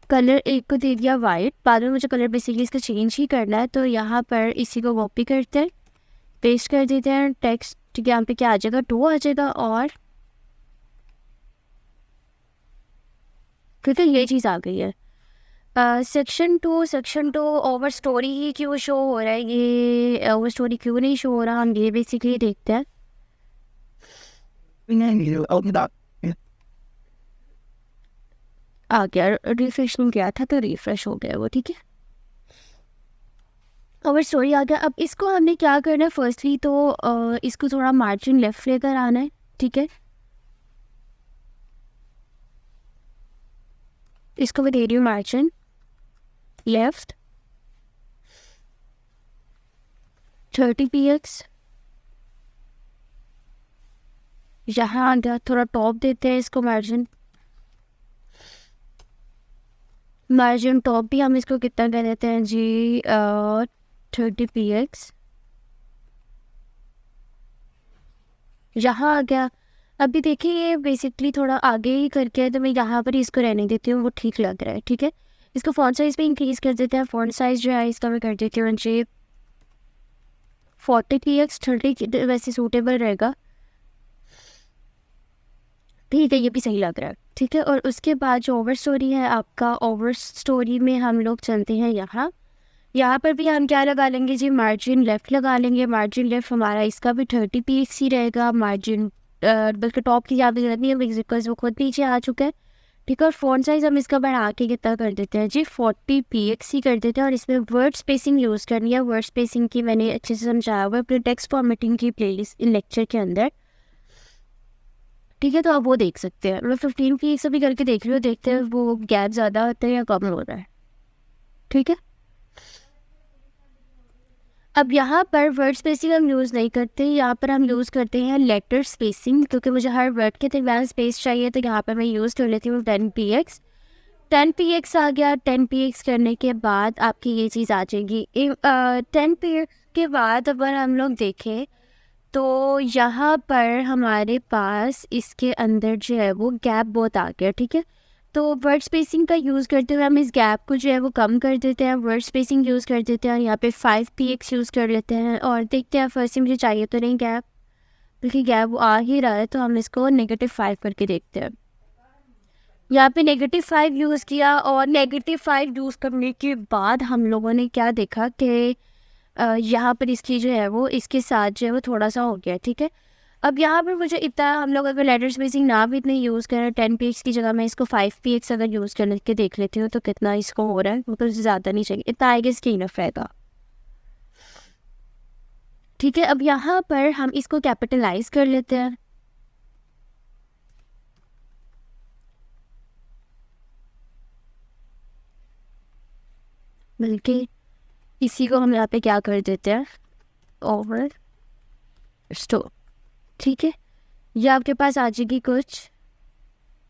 Speaker 1: कलर एक को दे दिया वाइट। बाद में मुझे कलर बेसिकली इसका चेंज ही करना है, तो यहाँ पर इसी को कॉपी करते हैं, पेस्ट कर देते हैं टेक्स्ट। ठीक है, यहाँ पे क्या आ जाएगा, 2 आ जाएगा। और ठीक है, ये चीज़ आ गई है। सेक्शन 2 ओवर स्टोरी ही क्यों शो हो रहा है, ये ओवर स्टोरी क्यों नहीं शो हो रहा, हम ये बेसिकली देखते हैं। आ गया, रिफ्रेश नहीं किया था तो रिफ्रेश हो गया वो। ठीक है, ओवर स्टोरी आ गया। अब इसको हमने क्या करना है, फर्स्टली तो इसको थोड़ा मार्जिन लेफ्ट लेकर आना है। ठीक है, इसको मैं दे रही हूँ मार्जिन लेफ्ट 30 px। यहाँ आ गया, थोड़ा टॉप देते हैं इसको मार्जिन टॉप भी हम इसको कितना कह देते हैं जी 30 px। यहाँ आ गया। अभी देखिए ये बेसिकली थोड़ा आगे ही करके है, तो मैं यहाँ पर ही इसको रहने देती हूँ, वो ठीक लग रहा है। ठीक है, इसको फॉन्ट साइज पे इंक्रीज कर देते हैं। फॉन्ट साइज जो है इसका मैं कर देती हूँ जी 40 px। 30 वैसे सूटेबल रहेगा। ठीक है, ये भी सही लग रहा है। ठीक है, और उसके बाद जो ओवर स्टोरी है आपका, ओवर स्टोरी में हम लोग चलते हैं यहाँ पर भी हम क्या लगा लेंगे जी, मार्जिन लेफ़्ट लगा लेंगे। मार्जिन लेफ़्ट हमारा इसका भी 30 px ही रहेगा। मार्जिन बल्कि टॉप की ज़्यादा जरूरत नहीं है बिकॉज वो खुद नीचे आ चुका है। ठीक है, और फ़ॉन्ट साइज़ हम इसका बढ़ा के कितना कर देते हैं जी 40 px ही कर देते हैं। और इसमें वर्ड स्पेसिंग यूज़ करनी है। वर्ड स्पेसिंग की मैंने अच्छे से समझाया हुआ है अपने टेक्स्ट फॉर्मेटिंग की प्लेलिस्ट इन लेक्चर के अंदर। ठीक है, तो आप वो देख सकते हैं। मैं 15 px अभी करके देख रही हूँ, देखते हैं वो गैप ज़्यादा होता है या कम हो रहा है। ठीक है, अब यहाँ पर वर्ड स्पेसिंग हम यूज़ नहीं करते, यहाँ पर हम यूज़ करते हैं लेटर स्पेसिंग, क्योंकि मुझे हर वर्ड के दरम्यान स्पेस चाहिए। तो यहाँ पर मैं यूज़ कर लेती हूँ 10 px। 10 px आ गया। 10 px करने के बाद आपकी ये चीज़ आ जाएगी। 10 px के बाद अगर हम लोग देखें तो यहाँ पर हमारे पास इसके अंदर जो है वो गैप बहुत आ गया। ठीक है, तो वर्ड स्पेसिंग का यूज़ करते हुए हम इस गैप को जो है वो कम कर देते हैं। वर्ड स्पेसिंग यूज़ कर देते हैं, यहाँ पे 5 px यूज़ कर लेते हैं और देखते हैं फर्स्ट मुझे चाहिए तो नहीं गैप। क्योंकि गैप आ ही रहा है, तो हम इसको -5 करके देखते हैं। यहाँ पे -5 यूज़ किया, और -5 यूज़ करने के बाद हम लोगों ने क्या देखा कि यहाँ पर इसकी जो है वो इसके साथ जो है वो थोड़ा सा हो गया, ठीक है। अब यहाँ पर मुझे इतना, हम लोग अगर लेटर स्पेसिंग ना भी इतने यूज़ करें, 10 px की जगह मैं इसको 5 px अगर यूज़ करके देख लेती हूँ तो कितना इसको हो रहा है, मतलब ज़्यादा नहीं चाहिए, इतना आई गेस कि इनफ रहेगा, ठीक है। अब यहाँ पर हम इसको कैपिटलाइज कर लेते हैं। बल्कि इसी को हम यहाँ पे क्या कर देते हैं, ओवर स्टोर, ठीक है। ये आपके पास आ जाएगी कुछ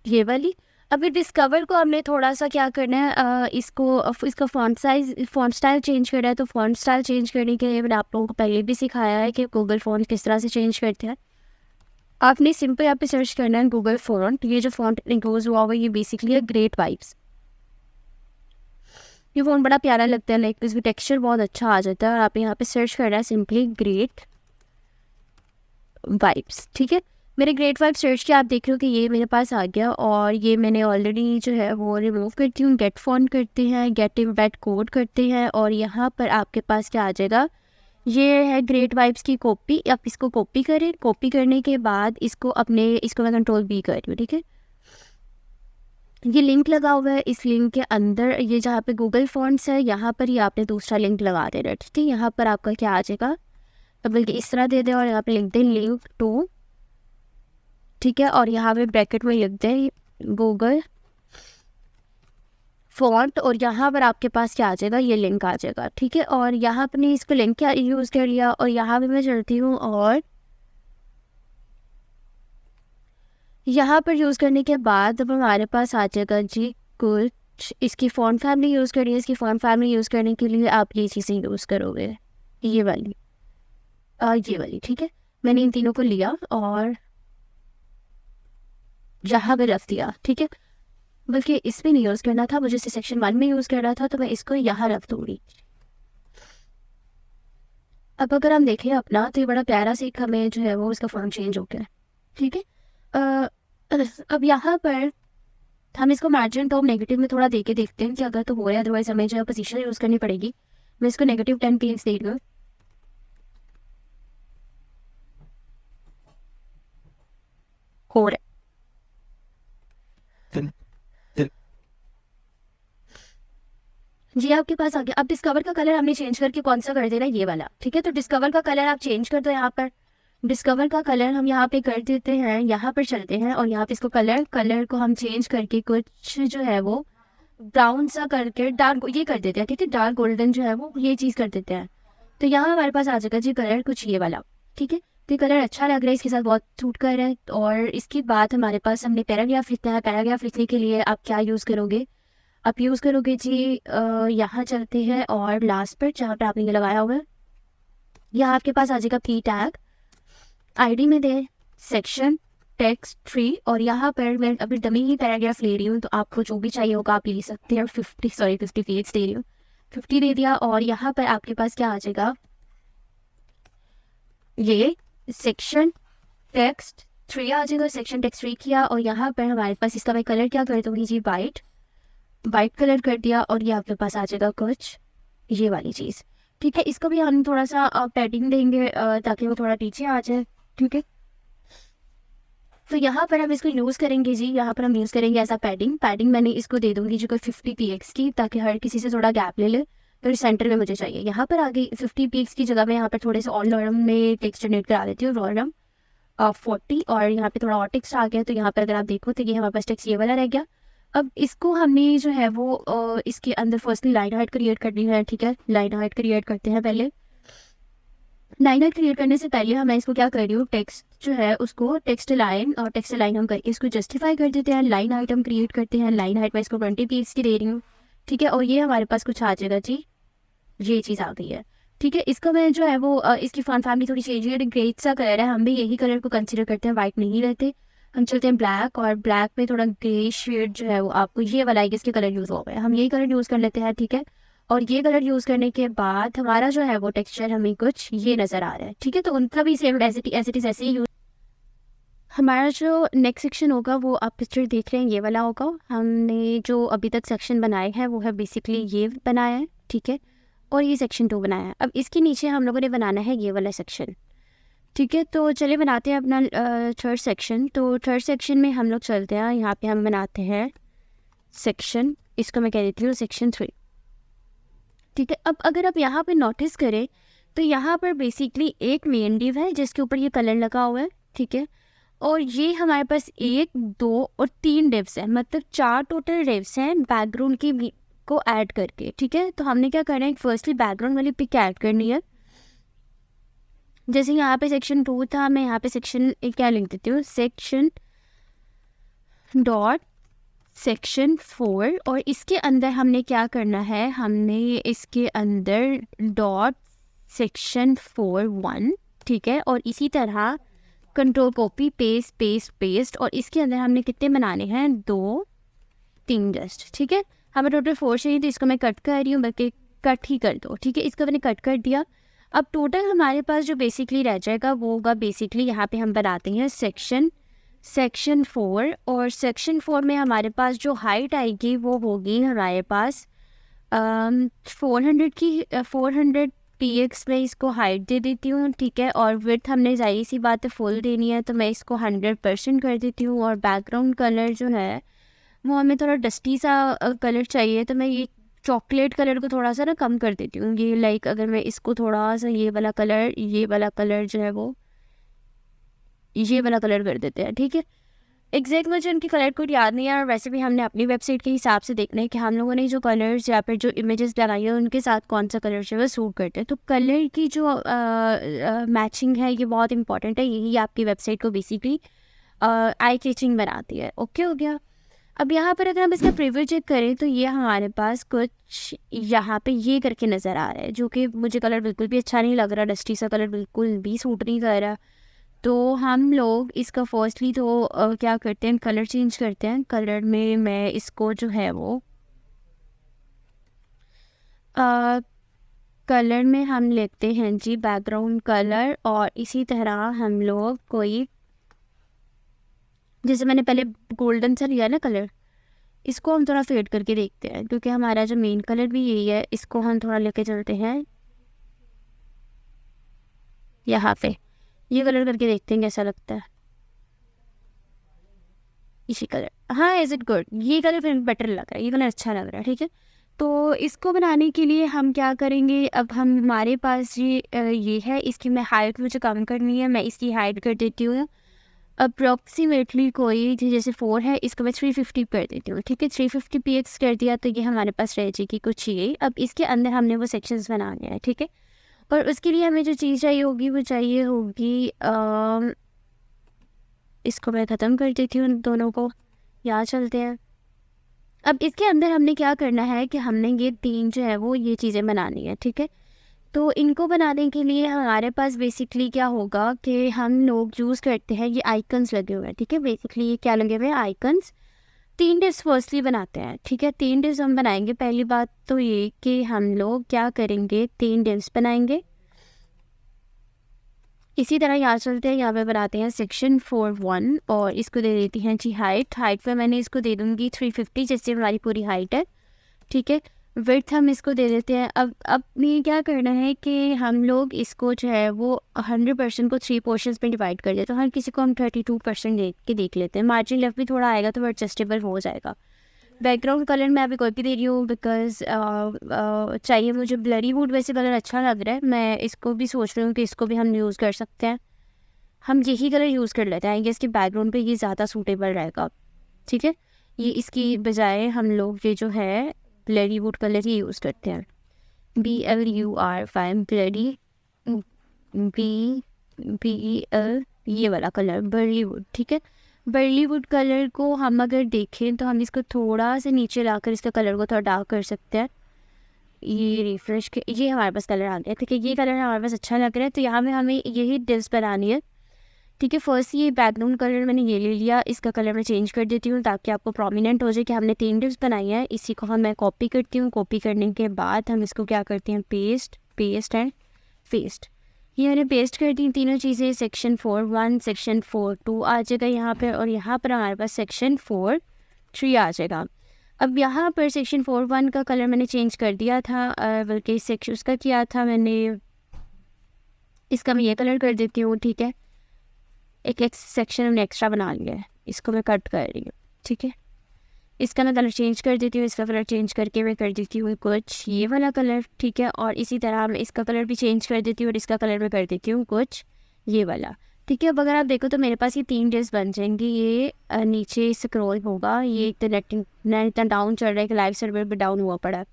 Speaker 1: ये वाली। अभी डिस्कवर को हमने थोड़ा सा क्या करना है, इसका फॉन्ट स्टाइल चेंज करना है। तो फॉन्ट स्टाइल चेंज करने के लिए मैंने आप लोगों को पहले भी सिखाया है कि गूगल फॉन्ट किस तरह से चेंज करते हैं। आपने सिंपल यहाँ पे सर्च करना है गूगल फॉन्ट। ये जो फॉन्ट इंक्लूज हुआ हुआ ये बेसिकली है ग्रेट वाइब्स। ये फ़ोन बड़ा प्यारा लगता है, लाइक इसकी टेक्सचर बहुत अच्छा आ जाता है। और आप यहाँ पे सर्च करना है सिंपली ग्रेट वाइब्स, ठीक है। मेरे ग्रेट वाइब्स सर्च किया, आप देख रहे हो कि ये मेरे पास आ गया, और ये मैंने ऑलरेडी जो है वो रिमूव करती हूँ। गेट फॉन्ट करते हैं, गेट इम्बेड कोड करते हैं, और यहाँ पर आपके पास क्या आ जाएगा, ये है ग्रेट वाइब्स की कॉपी। आप इसको कॉपी करें, कॉपी करने के बाद इसको मैं कंट्रोल-V कर रही हूँ, ठीक है। ये लिंक लगा हुआ है, इस लिंक के अंदर ये जहाँ पे गूगल फॉन्ट्स है यहाँ पर ही आपने दूसरा लिंक लगा देना है, ठीक है। यहाँ पर आपका क्या आ जाएगा, अब बल्कि इस तरह दे दें और यहाँ पे लिख दें लिंक टू, ठीक है। और यहाँ पे ब्रैकेट में लिख दें गूगल फॉन्ट, और यहाँ पर आपके पास क्या आ जाएगा, ये लिंक आ जाएगा, ठीक है। और यहाँ पर इसको लिंक क्या यूज़ कर लिया, और यहाँ पे मैं चलती हूँ, और यहाँ पर यूज़ करने के बाद अब हमारे पास आ जाएगा जी कुछ इसकी फ़ॉन्ट फैमिली यूज़ करनी है। इसकी फ़ॉन्ट फैमिली यूज़ करने के लिए आप ये चीज़ें यूज़ करोगे, ये वाली ये वाली, ठीक है। मैंने इन तीनों को लिया और यहाँ पे रख दिया, ठीक है। बल्कि इसमें नहीं यूज़ करना था, मुझे इसे सेक्शन 1 में यूज़ करना था, तो मैं इसको यहाँ रख दूँगी। अब अगर हम देखें अपना, तो ये बड़ा प्यारा सा एक हमें जो है वो इसका फ़ॉन्ट चेंज हो गया, ठीक है। अब यहाँ पर हम इसको मार्जिन टॉप नेगेटिव में थोड़ा देके देखते हैं कि अगर तो हो रहा है, अदरवाइज हमें जो है पोजीशन यूज़ करनी पड़ेगी। मैं इसको -10 px दे दूँ, हो रहा है जी, आपके पास आ गया। अब डिस्कवर का कलर हमने चेंज करके कौन सा कर देना, ये वाला, ठीक है। तो डिस्कवर का कलर आप चेंज कर दो। यहाँ पर डिस्कवर का कलर हम यहाँ पे कर देते हैं, यहाँ पर चलते हैं, और यहाँ पे इसको कलर को हम चेंज करके कुछ जो है वो ब्राउन सा करके डार्क ये कर देते हैं, ठीक है। डार्क गोल्डन जो है वो ये चीज़ कर देते हैं। तो यहाँ हमारे पास आ जाएगा जी कलर कुछ ये वाला, ठीक है। तो ये कलर अच्छा लग रहा है, इसके साथ बहुत सूट कर रहा है। और इसके बाद हमारे पास हमने पैराग्राफ लिखना है। पैराग्राफ लिखने के लिए आप क्या यूज़ करोगे, आप यूज़ करोगे जी यहाँ चलते हैं, और लास्ट पर जहाँ पर आपने ये लगाया हुआ है, यहाँ आपके पास आ जाएगा P टैग, ID में दे सेक्शन टेक्स्ट 3, और यहाँ पर मैं अभी डमी ही पैराग्राफ ले रही हूँ, तो आपको जो भी चाहिए होगा आप ले सकते हैं। 50 पेज दे रही हूँ, 50 दे दिया। और यहाँ पर आपके पास क्या आ जाएगा, ये सेक्शन टेक्स्ट 3 आ जाएगा। सेक्शन टेक्स्ट 3 किया, और यहाँ पर हमारे पास इसका मैं कलर क्या कर दूँगी जी, वाइट कलर कर दिया। और ये आपके पास आ जाएगा कुछ ये वाली चीज़, ठीक है। इसको भी हम थोड़ा सा पैडिंग देंगे ताकि वो थोड़ा नीचे आ जाए, ठीक है। तो यहाँ पर हम इसको यूज़ करेंगे जी, यहाँ पर हम यूज़ करेंगे ऐसा पैडिंग मैंने इसको दे दूँगी जो कोई 50 px की, ताकि हर किसी से थोड़ा गैप ले ले। फिर सेंटर में मुझे चाहिए, यहाँ पर आगे 50 px की जगह मैं यहाँ पर थोड़े से और नॉर्म में टेक्स्ट जनरेट करा देती हूँ, नॉर्म 40, और यहाँ पे थोड़ा और टेक्स्ट आ गया। तो यहाँ पर अगर आप देखो तो ये हमारे पास टेक्स्ट ये वाला रह गया। अब इसको हमने जो है वो इसके अंदर फर्स्टली लाइन हाइट क्रिएट करनी है, ठीक है। लाइन हाइट क्रिएट करते हैं पहले। लाइन हाइट क्रिएट करने से पहले मैं इसको क्या कर रही हूँ, टेक्स्ट जो है उसको टेक्स्ट लाइन हम करके इसको जस्टिफाई कर देते हैं। लाइन हाइट हम क्रिएट करते हैं, लाइन हाइट मैं इसको 20 px की दे रही हूँ, ठीक है। और ये हमारे पास कुछ आ जाएगा जी, ये चीज़ आ गई है, ठीक है। इसको मैं जो है वो इसकी फॉन्ट फैमिली थोड़ी चेंज है, ग्रेट सा कलर है, हम भी यही कलर को कंसिडर करते हैं, वाइट नहीं रहते। हम चलते हैं ब्लैक, और ब्लैक में थोड़ा ग्रे शेड जो है वो आपको ये वाला इसके कलर यूज़ हो गया, हम यही कलर यूज़ कर लेते हैं, ठीक है। और ये कलर यूज़ करने के बाद हमारा जो है वो टेक्सचर हमें कुछ ये नज़र आ रहा है, ठीक है। तो उनका भी सेम ऐसे ही यूज़ हमारा जो नेक्स्ट सेक्शन होगा वो आप पिक्चर देख रहे हैं ये वाला होगा। हमने जो अभी तक सेक्शन बनाए हैं वो है बेसिकली ये बनाया है, ठीक है, और ये सेक्शन 2 बनाया है। अब इसके नीचे हम लोगों ने बनाना है ये वाला सेक्शन, ठीक है। तो चलिए बनाते हैं अपना थर्ड सेक्शन। तो थर्ड सेक्शन में हम लोग चलते हैं, यहाँ पे हम बनाते हैं सेक्शन, इसको मैं कह देती हूँ सेक्शन 3, ठीक है। अब अगर आप यहाँ पे नोटिस करें तो यहाँ पर बेसिकली एक मेन डिव है जिसके ऊपर ये कलर लगा हुआ है, ठीक है, और ये हमारे पास 1, 2 और 3 डिव्स हैं, मतलब 4 टोटल डिव्स हैं बैकग्राउंड की को ऐड करके, ठीक है। तो हमने क्या करना है, फर्स्टली बैकग्राउंड वाली पिक ऐड करनी है। जैसे यहाँ पे सेक्शन 2 था, मैं यहाँ पे सेक्शन क्या लिख देती हूँ, सेक्शन डॉट सेक्शन 4, और इसके अंदर हमने क्या करना है, हमने इसके अंदर डॉट सेक्शन 4(1), ठीक है, और इसी तरह control copy paste paste paste, और इसके अंदर हमने कितने बनाने हैं, 2, 3 जस्ट, ठीक है। हमें टोटल 4 चाहिए तो इसको मैं कट कर रही हूँ, बल्कि कट ही कर दो, ठीक है। इसको मैंने कट कर दिया। अब टोटल हमारे पास जो बेसिकली रह जाएगा वो होगा बेसिकली यहाँ पे हम बनाते हैं सेक्शन 4, और सेक्शन 4 में हमारे पास जो हाइट आएगी वो होगी हमारे पास 400 की 400 px में इसको हाइट दे देती हूँ, ठीक है। और विड्थ हमने जाहिर सी बात है फुल देनी है तो मैं इसको 100% कर देती हूँ। और बैकग्राउंड कलर जो है वो हमें थोड़ा डस्टी सा कलर चाहिए, तो मैं ये चॉकलेट कलर को थोड़ा सा ना कम कर देती हूँ। ये लाइक अगर मैं इसको थोड़ा सा ये वाला कलर जो है वो ये वाला कलर कर देते हैं, ठीक है। एग्जैक्ट मुझे उनकी कलर कोड याद नहीं है, और वैसे भी हमने अपनी वेबसाइट के हिसाब से देखना है कि हम लोगों ने जो कलर्स या फिर जो इमेजेस लगाई है उनके साथ कौन सा कलर जो है सूट करते हैं। तो कलर की जो मैचिंग है ये बहुत इंपॉर्टेंट है, यही आपकी वेबसाइट को बेसिकली आई कैचिंग बनाती है। ओके हो गया। अब यहाँ पर अगर हम इसका प्रीव्यू चेक करें तो ये हमारे पास कुछ यहाँ पे ये करके नज़र आ रहा है, जो कि मुझे कलर बिल्कुल भी अच्छा नहीं लग रहा, डस्टी सा कलर बिल्कुल भी सूट नहीं कर रहा। तो हम लोग इसका फर्स्टली तो क्या करते हैं, कलर चेंज करते हैं। कलर में मैं इसको जो है वो कलर में हम लेते हैं जी बैकग्राउंड कलर, और इसी तरह हम लोग कोई, जैसे मैंने पहले गोल्डन सा लिया ना कलर, इसको हम थोड़ा फेड करके देखते हैं, क्योंकि हमारा जो मेन कलर भी यही है। इसको हम थोड़ा लेके चलते हैं यहाँ पे, ये कलर करके देखते हैं कैसा लगता है। इसी कलर, हाँ, इज इट गुड, ये कलर फिर बेटर लग रहा है, ये कलर अच्छा लग रहा है, ठीक है। तो इसको बनाने के लिए हम क्या करेंगे, अब हम हमारे पास ये है, इसकी मैं हाइट मुझे कम करनी है, मैं इसकी हाइट कर देती हूँ अप्रॉक्सीमेटली कोई जैसे 4 है, इसको मैं 350 कर देती हूँ, ठीक है। 350 px कर दिया तो ये हमारे पास रह जाएगी कुछ ये। अब इसके अंदर हमने वो सेक्शंस बनाने हैं, ठीक है। और उसके लिए हमें जो चीज़ चाहिए होगी वो चाहिए होगी इसको मैं ख़त्म कर देती हूँ दोनों को, यहाँ चलते हैं। अब इसके अंदर हमने क्या करना है कि हमने ये 3 जो है वो ये चीज़ें बनानी है, ठीक है। तो इनको बनाने के लिए हमारे पास बेसिकली क्या होगा कि हम लोग यूज़ करते हैं ये आइकन्स लगे हुए हैं, ठीक है। बेसिकली ये क्या लगे हुए हैं, आइकन्स। 3 डिव्स फर्स्टली बनाते हैं, ठीक है। 3 डिव्स हम बनाएंगे। पहली बात तो ये कि हम लोग क्या करेंगे, 3 डिव्स बनाएंगे। इसी तरह यहाँ चलते हैं, यहाँ पे बनाते हैं सेक्शन 4(1), और इसको दे देती हैं जी हाइट पे मैंने इसको दे दूँगी 350, जैसे हमारी पूरी हाइट है, ठीक है। विड्थ हम इसको दे देते हैं। अब ये क्या करना है कि हम लोग इसको जो है वो 100% को 3 पोर्शंस में डिवाइड कर देते हैं। तो हर किसी को हम 32% दे के देख लेते हैं। मार्जिन लेफ्ट भी थोड़ा आएगा तो वो एडजस्टेबल हो जाएगा। बैकग्राउंड कलर मैं अभी कोई भी दे रही हूँ बिकॉज चाहिए मुझे ब्लरी वुड, वैसे कलर अच्छा लग रहा है। मैं इसको भी सोच रही हूँ कि इसको भी हम यूज़ कर सकते हैं। हम यही कलर यूज़ कर लेते हैं, आई गेस कि बैकग्राउंड पे ये ज़्यादा सूटेबल रहेगा, ठीक है। ये इसकी बजाय हम लोग ये जो है ब्लरी वुड कलर ही यूज़ करते हैं, BLUR5 ब्लरी BEL, ये वाला कलर बर्ली वुड, ठीक है। बर्ली वुड कलर को हम अगर देखें तो हम इसको थोड़ा सा नीचे लाकर इसका कलर को थोड़ा डार्क कर सकते हैं। ये रिफ्रेश के ये हमारे पास कलर आ गया, ठीक है। ये कलर हमारे पास अच्छा लग रहा है, तो यहाँ में हमें यही डिव्स बनानी है, ठीक है। फर्स्ट ये बैकग्राउंड कलर मैंने ये ले लिया, इसका कलर मैं चेंज कर देती हूँ ताकि आपको प्रोमिनेंट हो जाए कि हमने 3 डिव्स बनाई है। इसी को मैं कॉपी करती हूँ। कॉपी करने के बाद हम इसको क्या करते हैं, पेस्ट एंड पेस्ट। ये मैंने पेस्ट कर दी तीनों चीज़ें। सेक्शन 4(1), सेक्शन 4(2) आ जाएगा यहाँ पर, और यहाँ पर हमारे पास सेक्शन 4(3) आ जाएगा। अब यहाँ पर सेक्शन 4(1) का कलर मैंने चेंज कर दिया था, बल्कि सेक्शन उसका किया था मैंने, इसका मैं ये कलर कर देती हूँ, ठीक है। एक सेक्शन हमने एक्स्ट्रा बना लिया है, इसको मैं कट कर रही हूँ, ठीक है। इसका मैं कलर चेंज कर देती हूँ, इसका कलर चेंज करके मैं कर देती हूँ कुछ ये वाला कलर, ठीक है। और इसी तरह मैं इसका कलर भी चेंज कर देती हूँ और इसका कलर मैं कर देती हूँ कुछ ये वाला, ठीक है। अब अगर आप देखो तो मेरे पास ये 3 ड्रेस बन जाएंगी। ये नीचे स्क्रॉल होगा, ये एक तो नेट इतना डाउन चल रहा है कि लाइव सर्वर पर डाउन हुआ पड़ा है।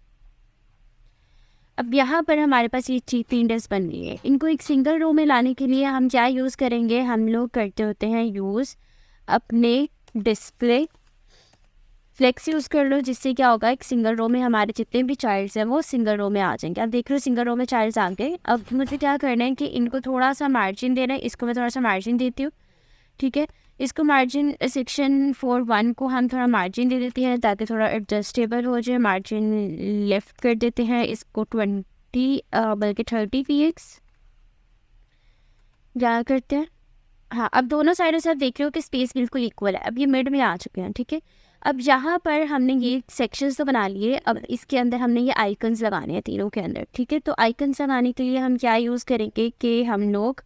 Speaker 1: अब यहाँ पर हमारे पास ये 3 ड्रेस बन गई है। इनको एक सिंगल रो में लाने के लिए हम क्या यूज़ करेंगे, हम लोग करते होते हैं यूज़ अपने डिस्प्ले फ्लेक्स यूज़ कर लो, जिससे क्या होगा एक सिंगल रो में हमारे जितने भी चाइल्ड्स हैं वो सिंगल रो में आ जाएंगे। अब देख लो सिंगल रो में चाइल्ड्स आ गए। अब मुझे क्या करना है कि इनको थोड़ा सा मार्जिन देना है, इसको मैं थोड़ा सा मार्जिन देती हूँ, ठीक है। इसको मार्जिन सेक्शन 4(1) को हम थोड़ा मार्जिन दे देते हैं ताकि थोड़ा एडजस्टेबल हो जाए। मार्जिन लेफ्ट कर देते हैं इसको 20 बल्कि 30 px क्या करते हैं। हाँ, अब दोनों साइडों से आप देख रहे हो कि स्पेस बिल्कुल इक्वल है। अब ये मिड में आ चुके हैं, ठीक है। अब यहाँ पर हमने ये सेक्शंस तो बना लिए, अब इसके अंदर हमने ये आइकन्स लगाने हैं तीनों के अंदर, ठीक है। तो आइकन्स लगाने के लिए हम क्या यूज़ करेंगे कि हम लोग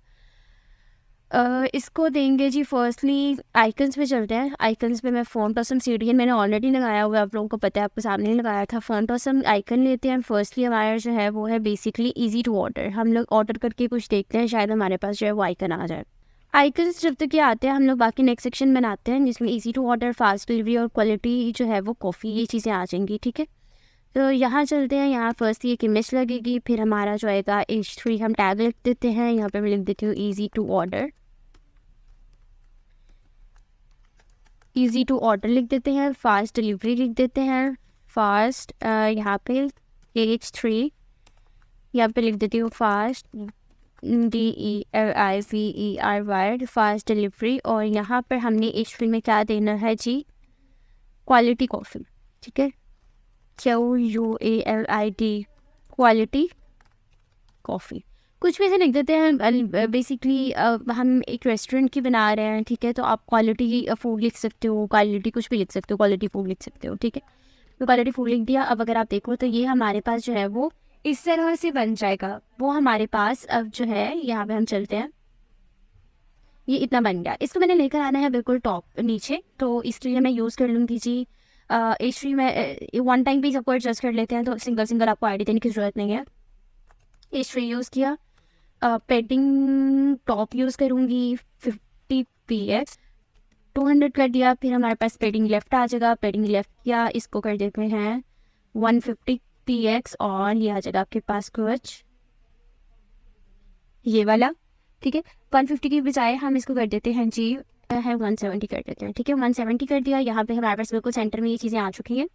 Speaker 1: इसको देंगे जी। फर्स्टली आइकन्स पे चलते हैं। आइकन्स पे मैं फ़ॉन्ट ऑसम CDN मैंने ऑलरेडी लगाया हुआ है, आप लोगों को पता है, आपके सामने ही लगाया था। फ़ॉन्ट ऑसम आइकन लेते हैं। फर्स्टली हमारा जो है वो है बेसिकली ईजी टू ऑर्डर। हम लोग ऑर्डर करके कुछ देखते हैं, शायद हमारे पास जो है वो आइकन आ जाए। आइकन्स जब तक ये आते हैं हम लोग बाकी नेक्स्ट सेक्शन बनाते हैं, जिसमें easy to order, fast delivery और क्वालिटी जो है वो कॉफ़ी, ये चीज़ें आ जाएंगी, ठीक है। तो यहाँ चलते हैं। यहाँ फर्स्ट एक इमेज लगेगी, फिर हमारा जो आएगा H3 हम टैग लिख देते हैं। यहाँ पर मैं लिख देती हूँ easy to order, easy to order लिख देते हैं। फास्ट डिलीवरी लिख देते हैं, फास्ट यहाँ पे H3 यहाँ पे लिख देती हूँ फास्ट DELIVERY फास्ट डिलीवरी। और यहाँ पर हमने H3 में क्या देना है जी, क्वालिटी कॉफ़ी, ठीक है। QUALID क्वालिटी कॉफ़ी, कुछ भी ऐसे लिख देते हैं। बेसिकली हम एक रेस्टोरेंट की बना रहे हैं, ठीक है। तो आप क्वालिटी फूड लिख सकते हो, क्वालिटी कुछ भी लिख सकते हो, क्वालिटी फूड लिख सकते हो, ठीक है। तो क्वालिटी फूड लिख दिया। अब अगर आप देखो तो ये हमारे पास जो है वो इस तरह से बन जाएगा। वो हमारे पास अब जो है यहाँ पे हम चलते हैं, ये इतना बन गया। इसको मैंने लेकर आना है बिल्कुल टॉप नीचे, तो इसलिए मैं यूज़ कर लूँगी जी H3 में। वन टाइम भी सबको एडजस्ट कर लेते हैं, तो सिंगल सिंगल आपको आईडी देने की ज़रूरत नहीं है। H3 यूज़ किया। पेडिंग टॉप यूज़ करूँगी 50 px, 200 कर दिया। फिर हमारे पास पेडिंग लेफ़्ट आ जाएगा। पेडिंग लेफ़्ट किया, इसको कर देते हैं 150 px, और ये आ जाएगा आपके पास कुछ ये वाला, ठीक है। 150 की बजाय हम इसको कर देते हैं जी है 170 कर देते हैं, ठीक है। 170 कर दिया। यहाँ पे हमारे पास बिल्कुल सेंटर में ये चीज़ें आ चुकी हैं,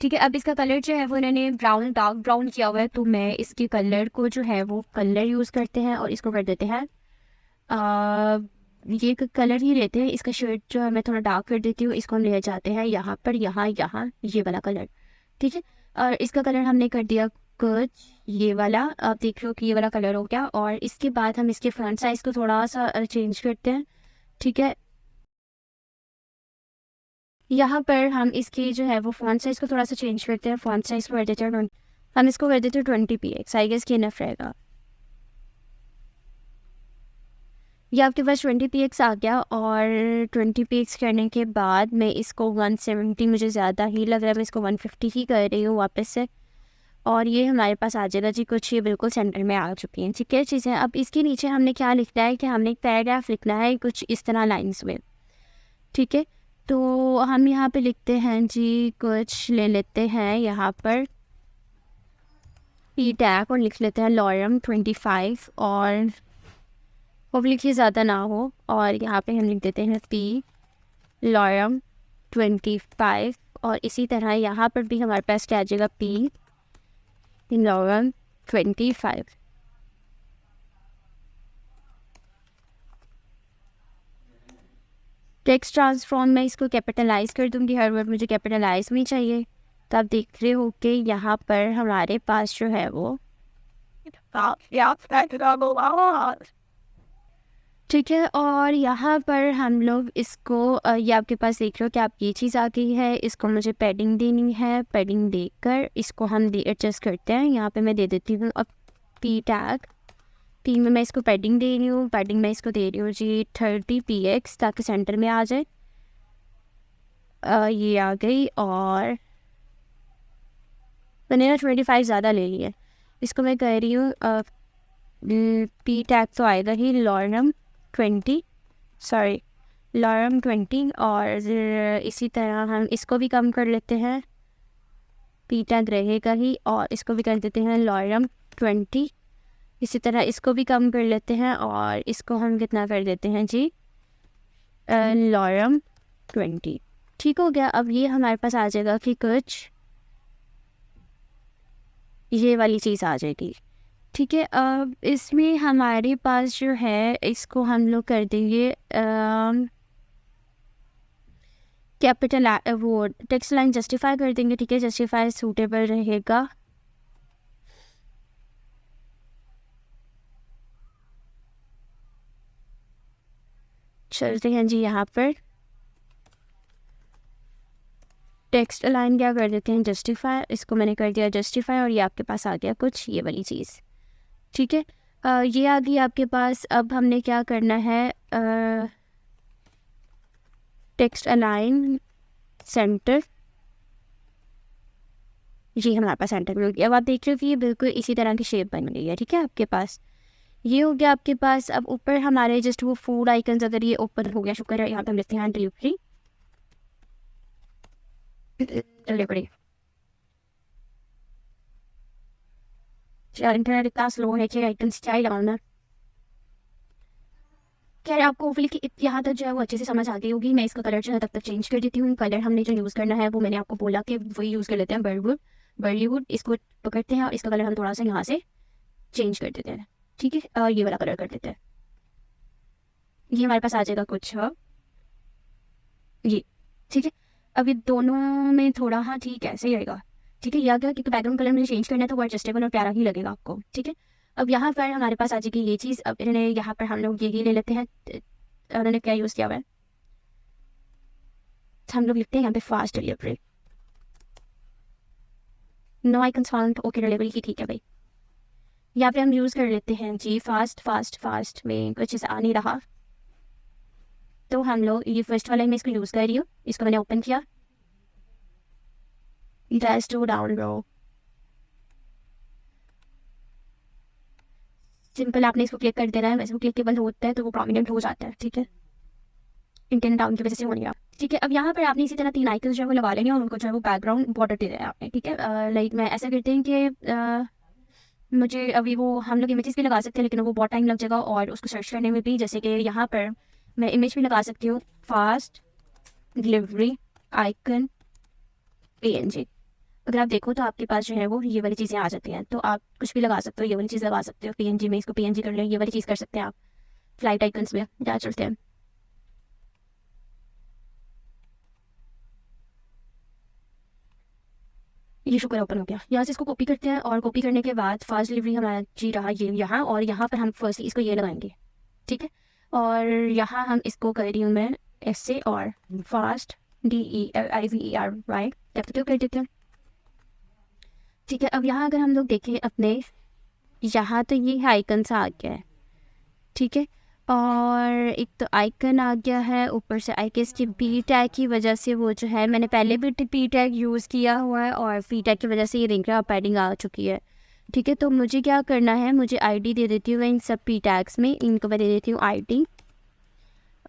Speaker 1: ठीक है। अब इसका कलर जो है वो इन्होंने ब्राउन, डार्क ब्राउन किया हुआ है, तो मैं इसके कलर को जो है वो कलर यूज़ करते हैं और इसको कर देते हैं ये कलर ही लेते हैं। इसका शेड जो है मैं थोड़ा डार्क कर देती हूँ। इसको हम ले जाते हैं यहाँ पर, यहाँ ये वाला कलर, ठीक है। और इसका कलर हमने कर दिया कुछ ये वाला, आप देख लो कि ये वाला कलर हो गया। और इसके बाद हम इसके फ्रंट साइज़ को थोड़ा सा चेंज करते हैं, ठीक है। यहाँ पर हम इसकी जो है वो फॉन्ट साइज़ को थोड़ा सा चेंज करते हैं। फॉन्ट साइज़ को कर देते हैं, हम इसको कर देते हैं 20 px, आई गेस कि इनफ रहेगा। ये आपके पास 20 px आ गया। और 20 px करने के बाद मैं इसको 170, मुझे ज़्यादा ही लग रहा है, मैं इसको 150 ही कर रही हूँ वापस से। और ये हमारे पास आ जाएगा जी कुछ, ये बिल्कुल सेंटर में आ चुकी हैं, ठीक है चीज़ें। अब इसके नीचे हमने क्या लिखना है कि हमने एक पैराग्राफ लिखना है कुछ इस तरह लाइन्स में, ठीक है। तो हम यहाँ पे लिखते हैं जी कुछ, ले लेते हैं यहाँ पर पी टैग और लिख लेते हैं लॉरम 25, और वो लिखिए ज़्यादा ना हो। और यहाँ पे हम लिख देते हैं पी लॉरम 25, और इसी तरह यहाँ पर भी हमारे पास क्या आ जाएगा पी लॉरम 25। टेक्स्ट ट्रांसफॉर्म में इसको कैपिटलाइज कर दूंगी, हर वर्ड मुझे कैपिटलाइज में चाहिए। तो आप देख रहे हो कि यहाँ पर हमारे पास जो है वो ठीक है। और यहाँ पर हम लोग इसको ये आपके पास देख रहे हो कि आप ये चीज़ आ गई है, इसको मुझे पैडिंग देनी है। पैडिंग देकर इसको हम एडजस्ट करते हैं। यहाँ पे मैं दे देती हूँ अब पी टैग। पी में मैं इसको पैडिंग दे रही हूँ, पैडिंग मैं इसको दे रही हूँ जी 30px, ताकि सेंटर में आ जाए। ये आ गई। और मैंने ना 25 ज़्यादा ले लिया। इसको मैं कह रही हूँ पी टैग तो आएगा ही लॉरम 20, सॉरी लॉरम 20। और इसी तरह हम इसको भी कम कर लेते हैं, पी टैग रहेगा ही। और इसको भी कर देते हैं लॉरम 20। इसी तरह इसको भी कम कर लेते हैं और इसको हम कितना कर देते हैं जी लॉरम 20। ठीक हो गया। अब ये हमारे पास आ जाएगा कि कुछ ये वाली चीज़ आ जाएगी। ठीक है। अब इसमें हमारे पास जो है इसको हम लोग कर देंगे कैपिटल, वो टेक्स्ट लाइन जस्टिफाई कर देंगे। ठीक है, जस्टिफाई सूटेबल रहेगा। चलते हैं जी, यहाँ पर टेक्स्ट लाइन क्या कर देते हैं जस्टिफाई। इसको मैंने कर दिया जस्टिफाई और ये आपके पास आ गया कुछ ये वाली चीज़। ठीक है, ये आ गई आपके पास। अब हमने क्या करना है, टेक्स्ट अलाइन सेंटर, ये हमारे पास सेंटर मिल गया। अब आप देख रहे हो कि ये बिल्कुल इसी तरह की शेप बन गई है। ठीक है, आपके पास ये हो गया आपके पास। अब ऊपर हमारे जस्ट वो फूड आइकन्स अगर ये ओपन हो गया, शुक्र है। यहाँ पे हम लिखते हैं डिलीवरी डिलीवरी। यार इंटरनेट इतना स्लो है कि आइकन्स क्या ही लगाना। खैर आपको होपफुली कि यहाँ तक जो है वो अच्छे से समझ आ गई होगी। मैं इसका कलर जो है तब तक चेंज कर देती हूँ। कलर हमने जो यूज़ करना है वो मैंने आपको बोला कि वही यूज़ कर लेते हैं, बर्लीवुड। इसको पकड़ते हैं और इसका कलर हम थोड़ा सा यहाँ से चेंज कर देते हैं। ठीक है, ये वाला कलर कर देते हैं। ये हमारे पास आ जाएगा कुछ ये। ठीक है, अब ये दोनों में थोड़ा, हाँ ठीक है, सही रहेगा। ठीक है, या क्योंकि बैकग्राउंड कलर मुझे चेंज करना है तो वो एडजस्टेबल और प्यारा ही लगेगा आपको। ठीक है, अब यहाँ पर हमारे पास आ जाएगी ये चीज़। अब इन्होंने यहाँ पर हम लोग ये ले लेते हैं। उन्होंने क्या यूज़ किया हुआ है, हम लोग लिखते हैं यहाँ पे fast delivery. No icons found, okay delivery की। ठीक है भाई, यहाँ पे हम यूज़ कर लेते हैं जी फास्ट में कुछ चीज़ आ नहीं रहा तो हम लोग ये फर्स्ट वाला मैं इसको यूज़ कर रही हूँ। इसको मैंने ओपन किया, ड्रेस टू डाउनलोड। सिंपल आपने इसको क्लिक कर देना है। वैसे वो क्लिकेबल होता है तो वो प्रोमिनेंट हो जाता है। ठीक है, इंटरनेट डाउन की वजह से हो नहीं रहा। ठीक है, अब यहाँ पर आपने इसी तरह 3 आइकन्स जो है वो लगा लेंगे और उनको जो है वो बैकग्राउंड बॉर्डर दे देना है आपने। ठीक है, लाइक मैं ऐसा करते हैं कि मुझे अभी वो हम लोग इमेजेस भी लगा सकते हैं लेकिन वो बहुत टाइम लग जाएगा और उसको सर्च करने में भी। जैसे कि यहाँ पर मैं इमेज भी लगा सकती हूँ, फास्ट डिलीवरी आइकन PNG। अगर आप देखो तो आपके पास जो है वो ये वाली चीज़ें आ जाती हैं। तो आप कुछ भी लगा सकते हो, ये वाली चीज़ लगा सकते हो PNG में। इसको PNG कर लें, ये वाली चीज़ कर सकते हैं आप फ्लाइट आइकन्स में। क्या चलते हैं, ये शुक्र ओपन हो गया। यहाँ से इसको कॉपी करते हैं और कॉपी करने के बाद फास्ट डिलीवरी हमारा जी रहा ये यहाँ, और यहाँ पर हम फर्स्ट इसको ये लगाएंगे। ठीक है, और यहाँ हम इसको कर रही हूँ मैं ऐसे और फास्ट DELIVERY कैपिटल कर देते हैं। ठीक है, अब यहाँ अगर हम लोग देखें अपने यहाँ तो ये आइकन्स आ गया है। ठीक है, और एक तो आइकन आ गया है, ऊपर से आई गेस की पी टैग की वजह से वो जो है मैंने पहले भी पी टैग यूज़ किया हुआ है और पी टैग की वजह से ये देख रहा है पैडिंग आ चुकी है। ठीक है, तो मुझे क्या करना है, मुझे ID दे देती हूँ मैं इन सब पी टैग्स में। इनको मैं दे देती हूँ ID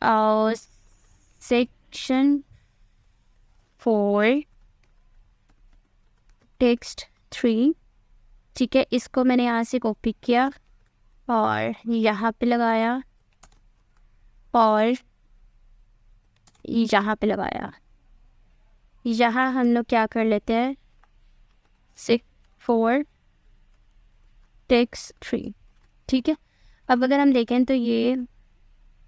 Speaker 1: और सेक्शन 4 टेक्स्ट 3। ठीक है, इसको मैंने यहाँ से कॉपी किया और यहाँ पे लगाया और यहाँ पे लगाया। यहाँ हम लोग क्या कर लेते हैं, 4 टेक्स्ट 3। ठीक है, अब अगर हम देखें तो ये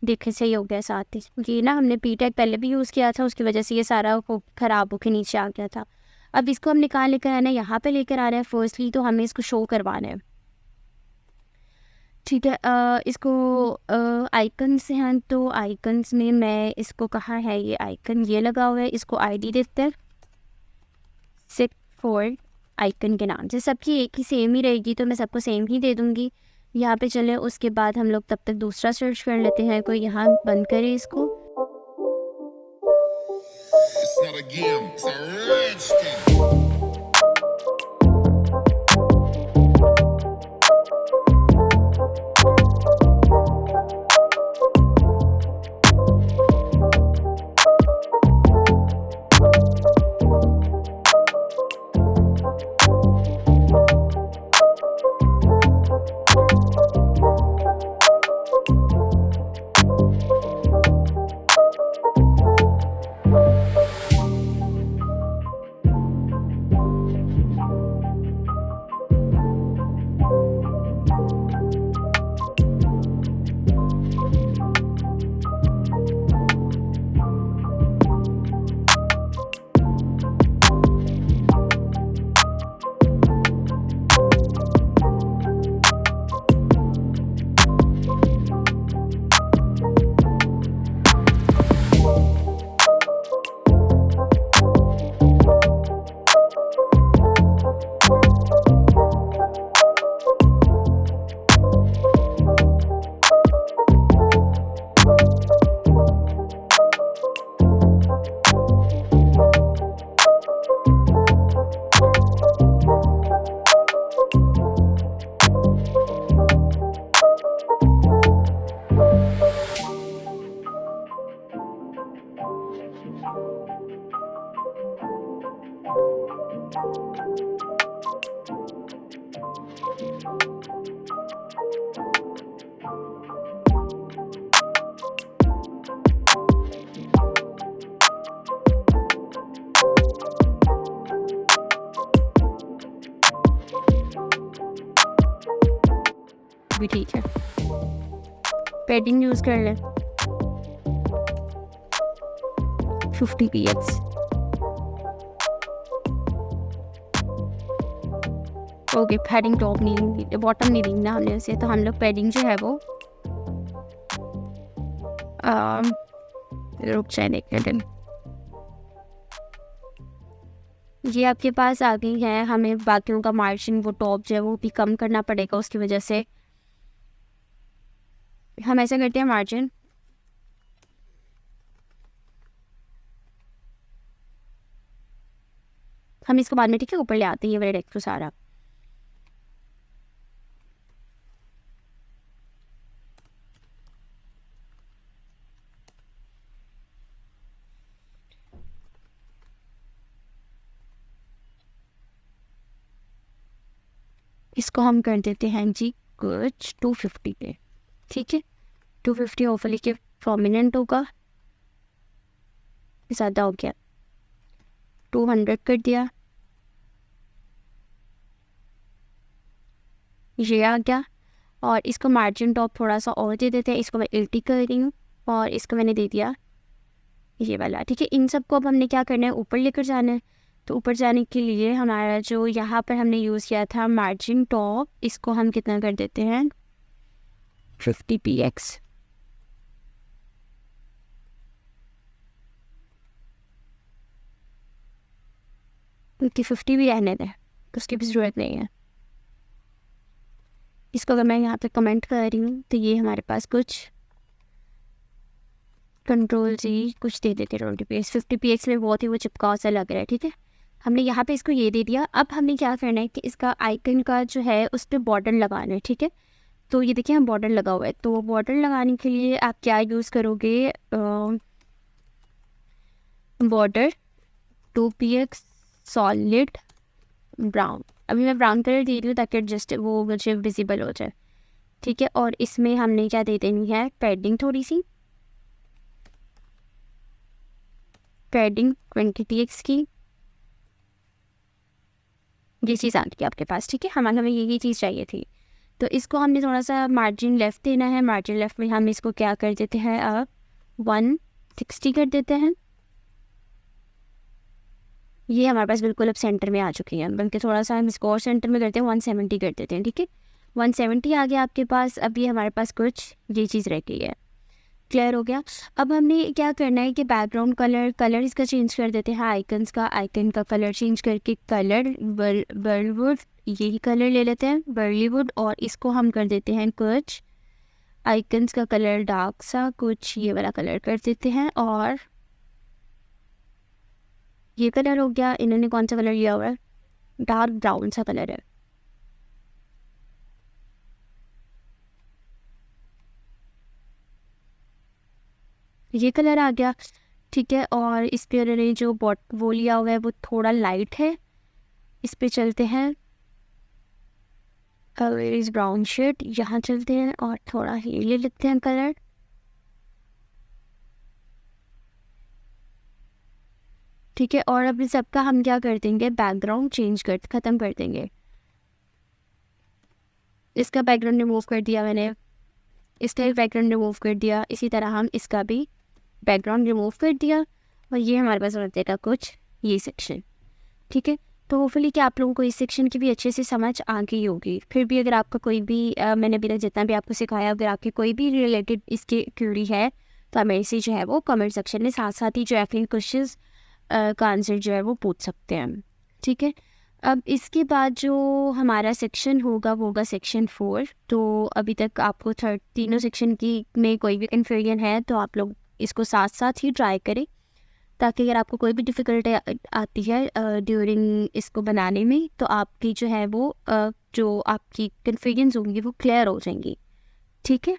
Speaker 1: देखे सही हो गया। साथ ही ये ना हमने पी टैग पहले भी यूज़ किया था, उसकी वजह से ये सारा ख़राब होकर नीचे आ गया था। अब इसको हम निकाल लेकर आना है, यहाँ पे लेकर आ रहे हैं फर्स्टली, तो हमें इसको शो करवाना है। ठीक है। इसको आइकन से हैं, तो आइकन्स में मैं इसको कहाँ है ये आइकन, ये लगा हुआ है, इसको आईडी देते हैं 64 आइकन के नाम से। सबकी एक ही सेम ही रहेगी तो मैं सबको सेम ही दे दूँगी। यहाँ पे चले, उसके बाद हम लोग तब तक दूसरा सर्च कर लेते हैं। कोई यहाँ बंद करे इसको।
Speaker 2: It's not a game, it's a rich thing.
Speaker 1: भी ठीक है, पैडिंग यूज़ कर लें 50px। ओके, पैडिंग टॉप नहीं, बॉटम नहीं देना हमने उसे, तो हम लोग पैडिंग जो है वो रुक जाए देखने दिन। ये आपके पास आ गई है। हमें बाकियों का मार्जिन वो टॉप जो है वो भी कम करना पड़ेगा, उसकी वजह से हम ऐसा करते हैं मार्जिन हम इसको बाद में ठीक है ऊपर ले आते हैं, ये वाला टेक्स्ट सारा। इसको हम कर देते हैं जी कुछ 250 पे, ठीक है। 250 होपफुली के प्रोमिनेंट होगा, ज़्यादा हो गया 200 कर दिया, ये आ गया। और इसको मार्जिन टॉप थोड़ा सा और दे देते हैं, इसको मैं 80 कर रही हूँ और इसको मैंने दे दिया ये वाला, ठीक है। इन सबको अब हमने क्या करना है, ऊपर लेकर जाना है। तो ऊपर जाने के लिए हमारा जो यहाँ पर हमने यूज़ किया था मार्जिन टॉप, इसको हम कितना कर देते हैं 50px। क्योंकि 50 भी रहने दें, तो उसकी भी ज़रूरत नहीं है। इसको अगर मैं यहाँ पे कमेंट कर रही हूँ तो ये हमारे पास कुछ कंट्रोल जी कुछ दे देते हैं 20px। 50px में बहुत ही वो चिपकाव सा लग रहा है, ठीक है। हमने यहाँ पे इसको ये दे दिया। अब हमने क्या करना है कि इसका आइकन का जो है उस पर बॉर्डर लगाना है, ठीक है। तो ये देखिए हम बॉर्डर लगा हुआ है, तो बॉर्डर लगाने के लिए आप क्या यूज़ करोगे, बॉर्डर 2px सॉलिड ब्राउन। अभी मैं ब्राउन कलर दे रही हूँ ताकि जस्ट वो मुझे विजिबल हो जाए, ठीक है। और इसमें हमने क्या दे देनी है, पैडिंग थोड़ी सी, पैडिंग 20px की। ये चीज़ आ गई आपके पास, ठीक है। हमें यही चीज़ चाहिए थी। तो इसको हमने थोड़ा सा मार्जिन लेफ़्ट देना है। मार्जिन लेफ़्ट में हम इसको क्या कर देते हैं, अब 160 कर देते हैं। ये हमारे पास बिल्कुल अब सेंटर में आ चुकी है, बल्कि थोड़ा सा हम इसको और सेंटर में करते हैं, 170 कर देते हैं, ठीक है। 170 आ गया आपके पास। अभी हमारे पास कुछ ये चीज़ रह गई है। क्लियर हो गया। अब हमने क्या करना है कि बैकग्राउंड कलर इसका चेंज कर देते हैं। आइकन्स का आइकन का कलर चेंज करके कलर बर्लवुड, यही कलर ले लेते हैं बर्लीवुड, और इसको हम कर देते हैं कुछ आइकन्स का कलर डार्क सा, कुछ ये वाला कलर कर देते हैं। और ये कलर हो गया। इन्होंने कौन सा कलर लिया हुआ है? डार्क ब्राउन सा कलर है। ये कलर आ गया, ठीक है। और इस पे उन्होंने जो बॉट वो लिया हुआ है वो थोड़ा लाइट है। इस पे चलते हैं, कलर इज ब्राउन शेड, यहाँ चलते हैं और थोड़ा ही ले लेते हैं कलर। ठीक है। और अब इस सबका हम क्या कर देंगे, बैकग्राउंड चेंज कर ख़त्म कर देंगे। इसका बैकग्राउंड रिमूव कर दिया मैंने, इसका भी बैकग्राउंड रिमूव कर दिया। इसी तरह हम इसका भी बैकग्राउंड रिमूव कर दिया। और ये हमारे पास हो जाएगा कुछ ये सेक्शन, ठीक है। तो होपफुली कि आप लोगों को इस सेक्शन की भी अच्छे से समझ आ गई होगी। फिर भी अगर आपका कोई भी मैंने अभी तक जितना भी आपको सिखाया, अगर आपके कोई भी रिलेटेड इसकी क्यूरी है तो आप मेरे से जो है वो कमेंट सेक्शन में साथ साथ ही जो है क्वेश्चन का आंसर जो है वो पूछ सकते हैं, ठीक है। अब इसके बाद जो हमारा सेक्शन होगा वो होगा सेक्शन 4। तो अभी तक आपको तीनों सेक्शन की में कोई भी कन्फ्यूजन है तो आप लोग इसको साथ साथ ही ट्राई करें, ताकि अगर आपको कोई भी डिफ़िकल्टी आती है ड्यूरिंग इसको बनाने में तो आपकी जो है वो जो आपकी कन्फ्यूजन्स होंगी वो क्लियर हो जाएंगी, ठीक है।